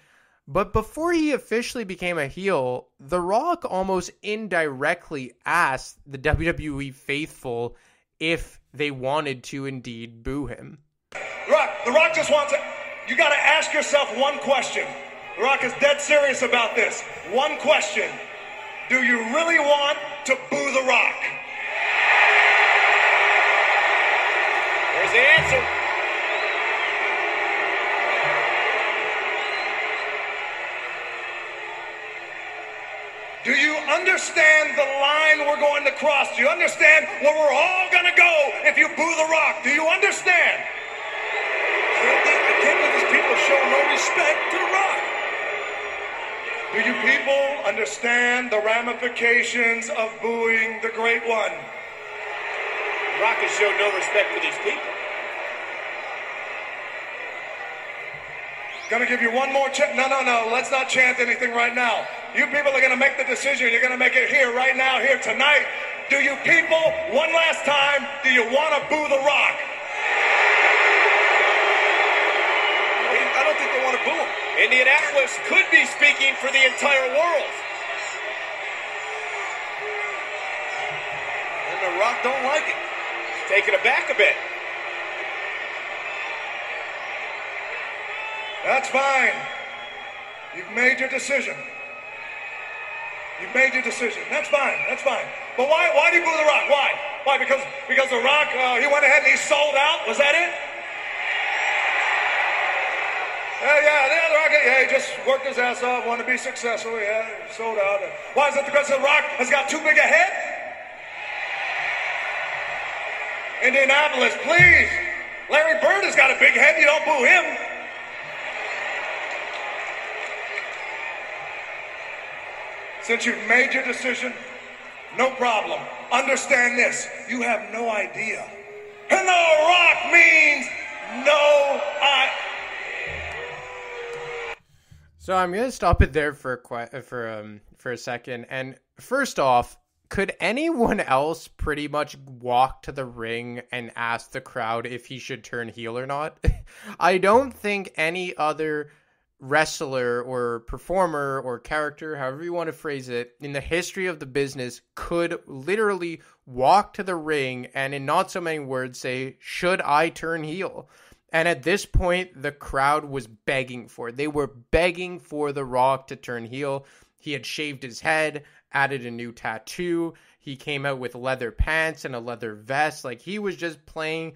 But before he officially became a heel, The Rock almost indirectly asked the WWE faithful if they wanted to indeed boo him. The Rock just wants it. You got to ask yourself one question. The Rock is dead serious about this. One question. Do you really want to boo The Rock? There's the answer. Do you understand the line we're going to cross? Do you understand where we're all going to go if you boo The Rock? Do you understand? I can't believe these people show no respect to The Rock. Do you people understand the ramifications of booing the Great One? The Rock has showed no respect for these people. Gonna give you one more chance. No, let's not chant anything right now. You people are gonna make the decision. You're gonna make it here, right now, here, tonight. Do you people, one last time, do you wanna boo The Rock? I don't think they want to boo him. Indianapolis could be speaking for the entire world. And The Rock don't like it. He's taken aback a bit. That's fine. You've made your decision. You've made your decision. That's fine. But why do you boo The Rock? Why? Because The Rock, he went ahead and he sold out? Was that it? Yeah, The Rock, he just worked his ass off, wanted to be successful, sold out. Why is it because The Rock has got too big a head? Indianapolis, please. Larry Bird has got a big head, you don't boo him. Since you've made your decision, no problem. Understand this, you have no idea. And The Rock means no idea. So I'm going to stop it there for a second. And first off, could anyone else pretty much walk to the ring and ask the crowd if he should turn heel or not? I don't think any other wrestler or performer or character, however you want to phrase it, in the history of the business could literally walk to the ring and in not so many words say, should I turn heel? And at this point, the crowd was begging for it. They were begging for The Rock to turn heel. He had shaved his head, added a new tattoo. He came out with leather pants and a leather vest. Like, he was just playing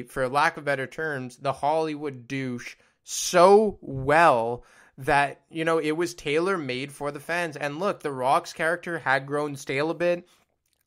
for lack of better terms, the Hollywood douche so well that, it was tailor-made for the fans. And look, The Rock's character had grown stale a bit.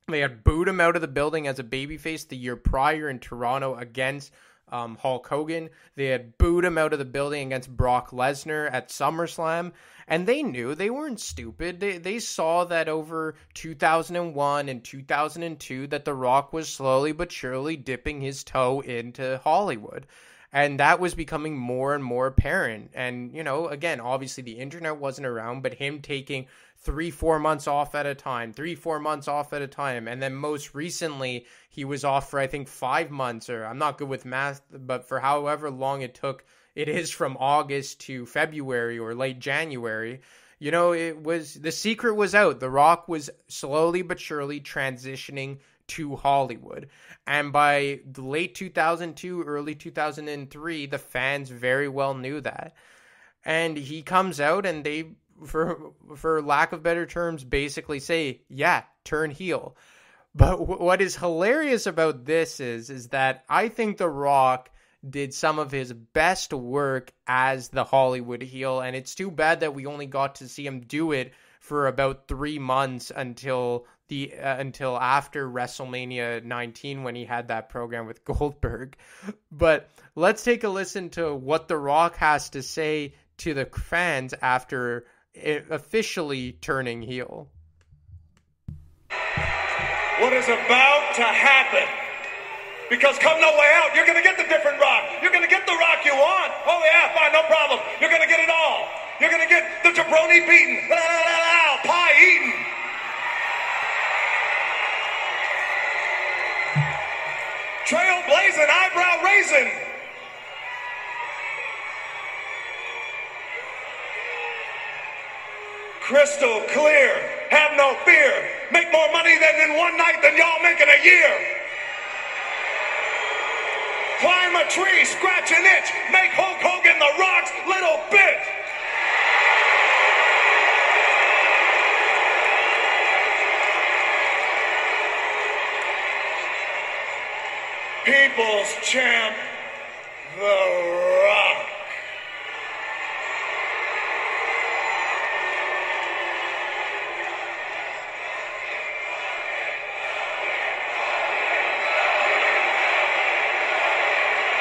They had booed him out of the building as a babyface the year prior in Toronto against Hulk Hogan. They had booed him out of the building against Brock Lesnar at SummerSlam, and they knew, they weren't stupid. They saw that over 2001 and 2002 that The Rock was slowly but surely dipping his toe into Hollywood. And that was becoming more and more apparent. And, you know, again, obviously the internet wasn't around, but him taking 3-4 months off at a time, 3-4 months off at a time. And then most recently, he was off for, I think, 5 months, or I'm not good with math, but for however long it took, it is from August to February or late January. You know, the secret was out. The Rock was slowly but surely transitioning to Hollywood. And by the late 2002, early 2003, the fans very well knew that. And he comes out and they, for lack of better terms, basically say, yeah, turn heel. But what is hilarious about this is that I think The Rock did some of his best work as the Hollywood heel, and it's too bad that we only got to see him do it for about 3 months until after WrestleMania 19 when he had that program with Goldberg. But let's take a listen to what The Rock has to say to the fans after officially turning heel. What is about to happen? Because come No Way Out, you're going to get the different Rock. You're going to get the Rock you want. Oh yeah, fine, no problem. You're going to get it all. You're going to get the jabroni beaten, pie eaten. Trail blazing, eyebrow raising. Crystal clear, have no fear. Make more money than in one night than y'all make in a year. Climb a tree, scratch an itch, make Hulk Hogan the Rock's little bitch. People's champ, The Rock.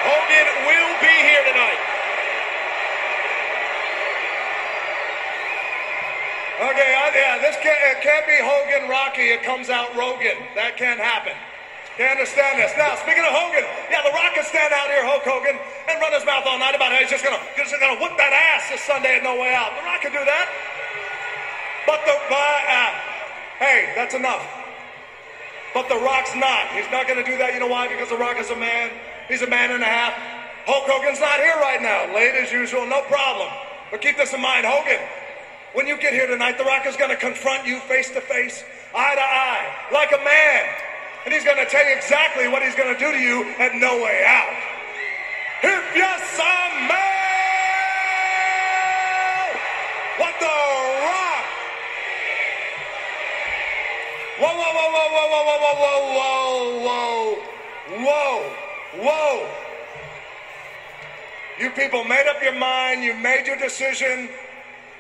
Hogan will be here tonight. Okay, yeah, it can't be Hogan Rocky. It comes out Rogan. That can't happen. Can't understand this. Now, speaking of Hogan, yeah, The Rock can stand out here, Hulk Hogan, and run his mouth all night about how he's just gonna whip that ass this Sunday at No Way Out. The Rock can do that. But hey, that's enough. But The Rock's not. He's not gonna do that. You know why? Because The Rock is a man. He's a man and a half. Hulk Hogan's not here right now. Late as usual, no problem. But keep this in mind, Hogan. When you get here tonight, The Rock is gonna confront you face to face, eye to eye, like a man. And he's going to tell you exactly what he's going to do to you at No Way Out. If you smell what The Rock. Whoa, whoa, whoa, whoa, whoa, whoa, whoa, whoa, whoa, whoa, whoa. You people made up your mind. You made your decision.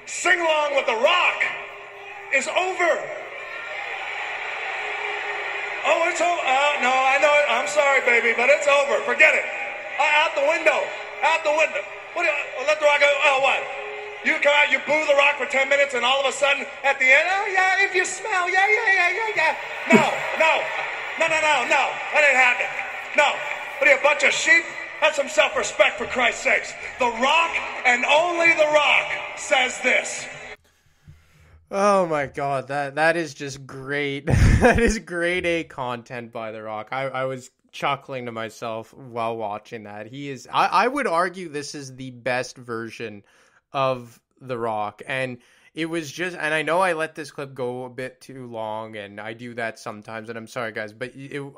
Sing along with The Rock is over. Oh, it's over. No, I know it. I'm sorry, baby, but it's over. Forget it. Out the window. Out the window. What do you, let The Rock go? Oh, what? You come out, you boo The Rock for 10 minutes, and all of a sudden, at the end, oh, yeah, if you smell, yeah. No. That ain't happening. No. What are you, a bunch of sheep? Have some self-respect, for Christ's sakes. The Rock, and only The Rock, says this. Oh my god, that is just great. That is grade A content by The Rock. I was chuckling to myself while watching that. I would argue this is the best version of The Rock. And it was just, and I know I let this clip go a bit too long, and I do that sometimes, and I'm sorry guys, but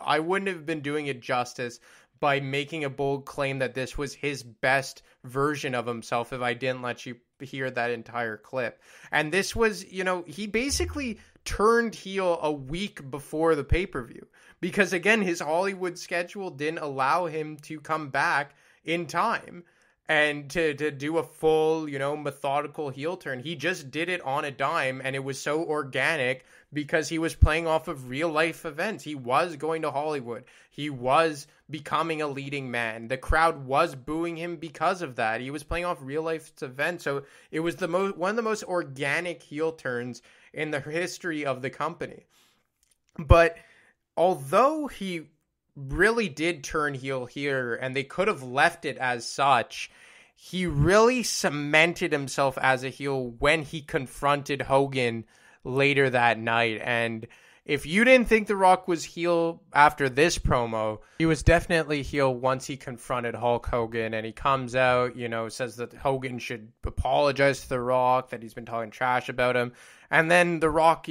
I wouldn't have been doing it justice by making a bold claim that this was his best version of himself if I didn't let you hear that entire clip. And this was, he basically turned heel a week before the pay-per-view because, again, his Hollywood schedule didn't allow him to come back in time and to do a full, methodical heel turn. He just did it on a dime, and it was so organic because he was playing off of real life events. He was going to Hollywood. He was becoming a leading man. The crowd was booing him because of that. He was playing off real life events. So it was one of the most organic heel turns in the history of the company. But although he really did turn heel here, and they could have left it as such. He really cemented himself as a heel when he confronted Hogan later that night. And if you didn't think The Rock was heel after this promo, he was definitely heel once he confronted Hulk Hogan. And he comes out, says that Hogan should apologize to The Rock, that he's been talking trash about him. And then The Rock,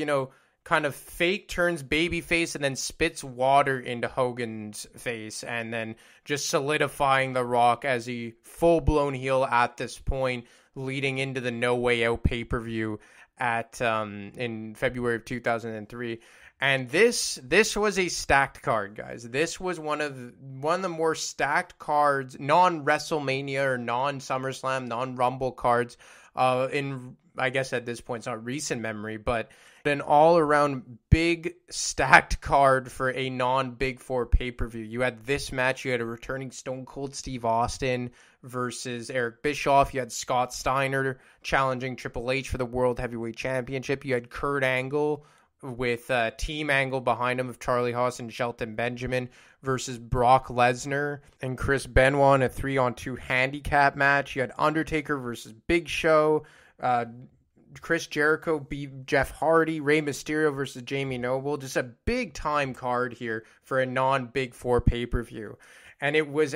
kind of fake turns babyface and then spits water into Hogan's face, and then just solidifying The Rock as a full-blown heel at this point, leading into the No Way Out pay-per-view in February of 2003. And this was a stacked card, guys. This was one of the more stacked cards, non-WrestleMania or non-SummerSlam, non-Rumble cards in, I guess at this point it's not recent memory, but an all-around big stacked card for a non-Big Four pay-per-view. You had this match, you had a returning Stone Cold Steve Austin versus Eric Bischoff, you had Scott Steiner challenging Triple H for the World Heavyweight Championship, you had Kurt Angle with Team Angle behind him of Charlie Haas and Shelton Benjamin versus Brock Lesnar and Chris Benoit in a 3-on-2 handicap match. You had Undertaker versus Big Show, Chris Jericho beat Jeff Hardy, Rey Mysterio versus Jamie Noble. Just a big time card here for a non-Big Four pay-per-view. And it was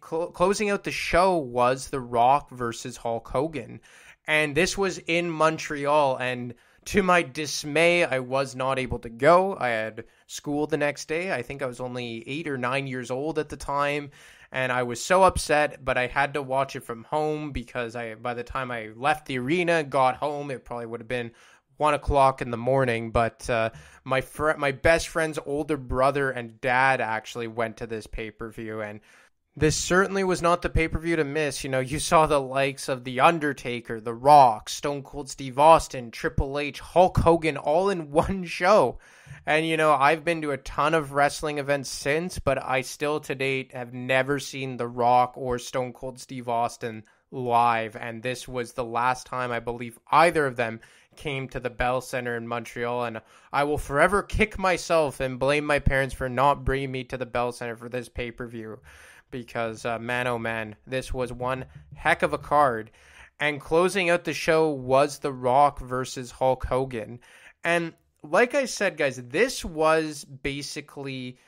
closing out the show was The Rock versus Hulk Hogan. And this was in Montreal, and to my dismay, I was not able to go. I had school the next day. I think I was only 8 or 9 years old at the time. And I was so upset, but I had to watch it from home because by the time I left the arena, got home, it probably would have been 1 o'clock in the morning. But my best friend's older brother and dad actually went to this pay-per-view, and this certainly was not the pay-per-view to miss. You saw the likes of The Undertaker, The Rock, Stone Cold Steve Austin, Triple H, Hulk Hogan, all in one show. And, I've been to a ton of wrestling events since, but I still to date have never seen The Rock or Stone Cold Steve Austin live. And this was the last time I believe either of them came to the Bell Center in Montreal. And I will forever kick myself and blame my parents for not bringing me to the Bell Center for this pay-per-view. Because, man, oh man, this was one heck of a card. And closing out the show was The Rock versus Hulk Hogan. And like I said, guys, this was basically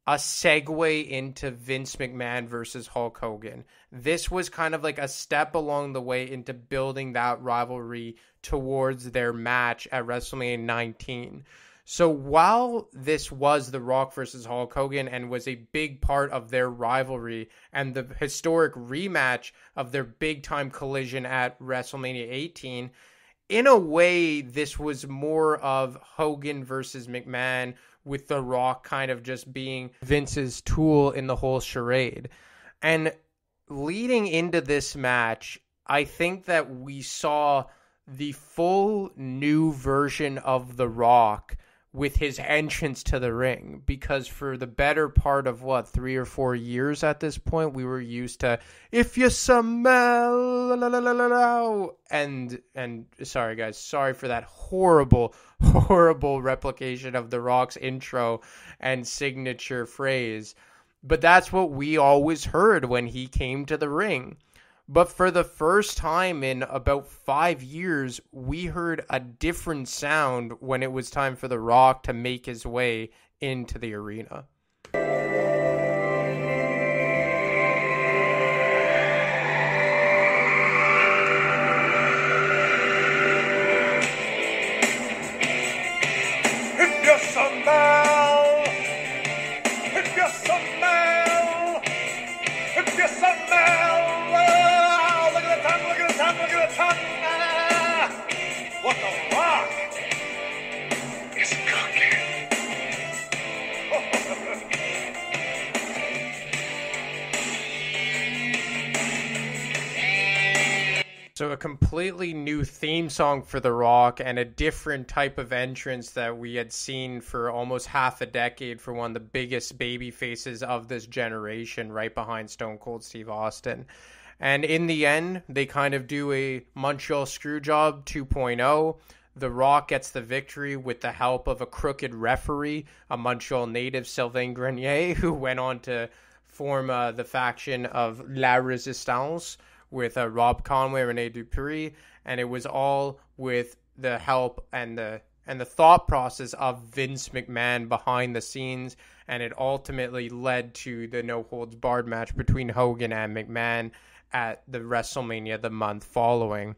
a segue into Vince McMahon versus Hulk Hogan. This was kind of like a step along the way into building that rivalry towards their match at WrestleMania 19. So while this was The Rock versus Hulk Hogan and was a big part of their rivalry and the historic rematch of their big-time collision at WrestleMania 18, in a way, this was more of Hogan versus McMahon, with The Rock kind of just being Vince's tool in the whole charade. And leading into this match, I think that we saw the full new version of The Rock with his entrance to the ring, because for the better part of 3 or 4 years at this point, we were used to "if you smell," and sorry guys, sorry for that horrible replication of The Rock's intro and signature phrase, but that's what we always heard when he came to the ring. But for the first time in about 5 years, we heard a different sound when it was time for The Rock to make his way into the arena. What The Rock is cooking. So a completely new theme song for The Rock and a different type of entrance that we had seen for almost half a decade for one of the biggest baby faces of this generation, right behind Stone Cold Steve Austin. And in the end, they kind of do a Montreal Screwjob 2.0. The Rock gets the victory with the help of a crooked referee, a Montreal native, Sylvain Grenier, who went on to form the faction of La Resistance with Rob Conway, Rene Dupree, and it was all with the help and the thought process of Vince McMahon behind the scenes, and it ultimately led to the no-holds-barred match between Hogan and McMahon at the WrestleMania the month following.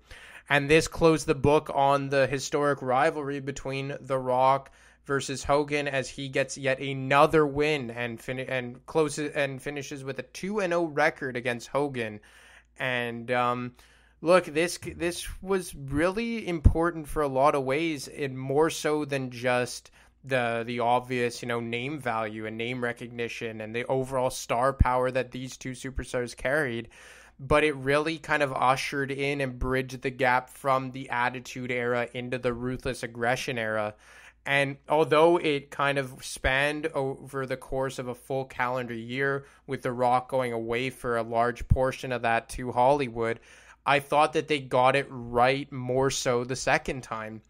And this closed the book on the historic rivalry between The Rock versus Hogan, as he gets yet another win and finishes with a 2-0 record against Hogan. And look, this was really important for a lot of ways, and more so than just the obvious, name value and name recognition and the overall star power that these two superstars carried. But it really kind of ushered in and bridged the gap from the Attitude Era into the Ruthless Aggression Era. And although it kind of spanned over the course of a full calendar year, with The Rock going away for a large portion of that to Hollywood, I thought that they got it right more so the second time.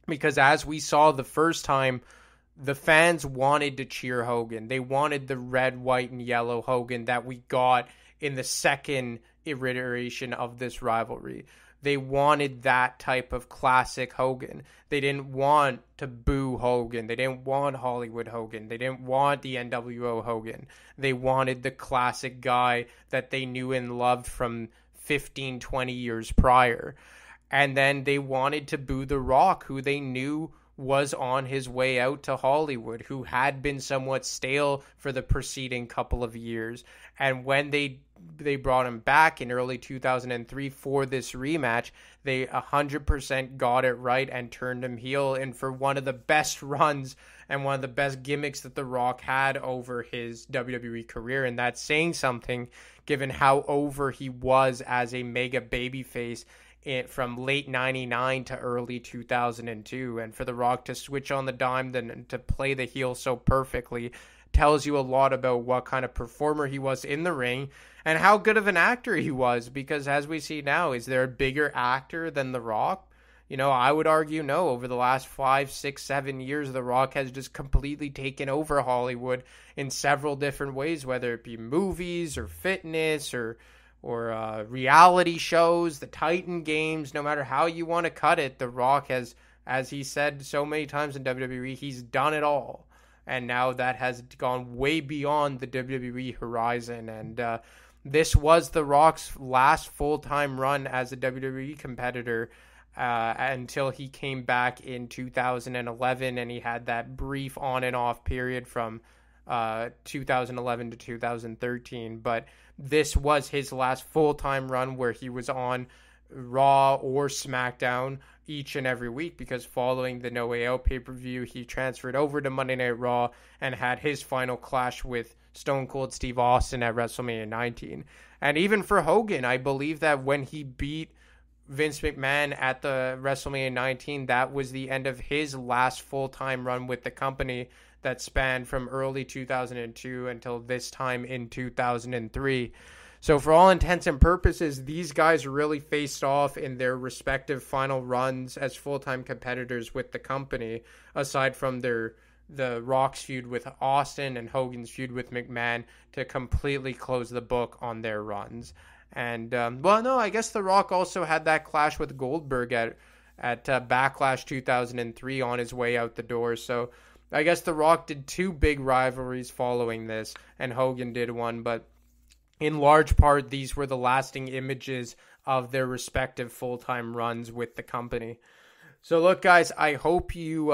Because as we saw the first time, the fans wanted to cheer Hogan. They wanted the red, white, and yellow Hogan that we got in the second iteration of this rivalry. They wanted that type of classic Hogan. They didn't want to boo Hogan. They didn't want Hollywood Hogan. They didn't want the NWO Hogan. They wanted the classic guy that they knew and loved from 15, 20 years prior. And then they wanted to boo The Rock, who they knew was on his way out to Hollywood, who had been somewhat stale for the preceding couple of years. And when they brought him back in early 2003 for this rematch, they 100% got it right and turned him heel. And for one of the best runs and one of the best gimmicks that The Rock had over his WWE career, and that's saying something given how over he was as a mega babyface from late 99 to early 2002. And for The Rock to switch on the dime and to play the heel so perfectly tells you a lot about what kind of performer he was in the ring and how good of an actor he was. Because as we see now, is there a bigger actor than The Rock? I would argue no. Over the last 5, 6, 7 years, The Rock has just completely taken over Hollywood in several different ways, whether it be movies or fitness or reality shows, the Titan games. No matter how you want to cut it, The Rock has, as he said so many times in WWE, he's done it all. And now that has gone way beyond the WWE horizon. And this was The Rock's last full-time run as a WWE competitor until he came back in 2011, and he had that brief on and off period from 2011 to 2013. But this was his last full-time run where he was on Raw or SmackDown each and every week, because following the No Way Out pay-per-view, he transferred over to Monday Night Raw and had his final clash with Stone Cold Steve Austin at WrestleMania 19. And even for Hogan, I believe that when he beat Vince McMahon at the WrestleMania 19, that was the end of his last full-time run with the company that spanned from early 2002 until this time in 2003. So for all intents and purposes, these guys really faced off in their respective final runs as full-time competitors with the company, aside from the Rock's feud with Austin and Hogan's feud with McMahon, to completely close the book on their runs. And, I guess The Rock also had that clash with Goldberg at Backlash 2003 on his way out the door. So I guess The Rock did two big rivalries following this, and Hogan did one, but in large part, these were the lasting images of their respective full-time runs with the company. So look, guys, I hope you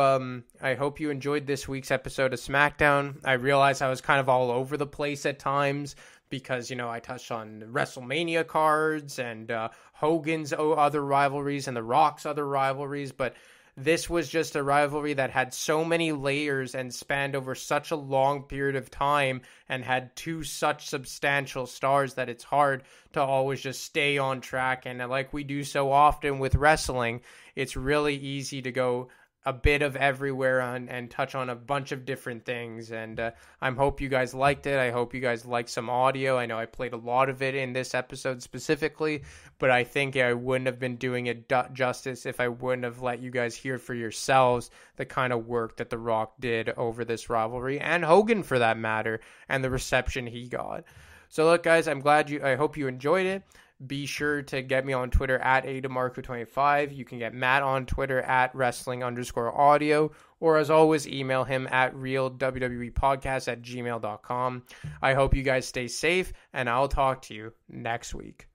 enjoyed this week's episode of SmackDown. I realize I was kind of all over the place at times because, I touched on WrestleMania cards and Hogan's other rivalries and The Rock's other rivalries, but this was just a rivalry that had so many layers and spanned over such a long period of time and had two such substantial stars that it's hard to always just stay on track. And like we do so often with wrestling, it's really easy to go a bit of everywhere and touch on a bunch of different things. And I hope you guys liked it. I hope you guys liked some audio. I know I played a lot of it in this episode specifically, but I think I wouldn't have been doing it justice if I wouldn't have let you guys hear for yourselves the kind of work that The Rock did over this rivalry, and Hogan for that matter, and the reception he got. So look, guys, I hope you enjoyed it. Be sure to get me on Twitter at ADamarco25. You can get Matt on Twitter at wrestling_audio, or as always, email him at realwwepodcast@gmail.com. I hope you guys stay safe, and I'll talk to you next week.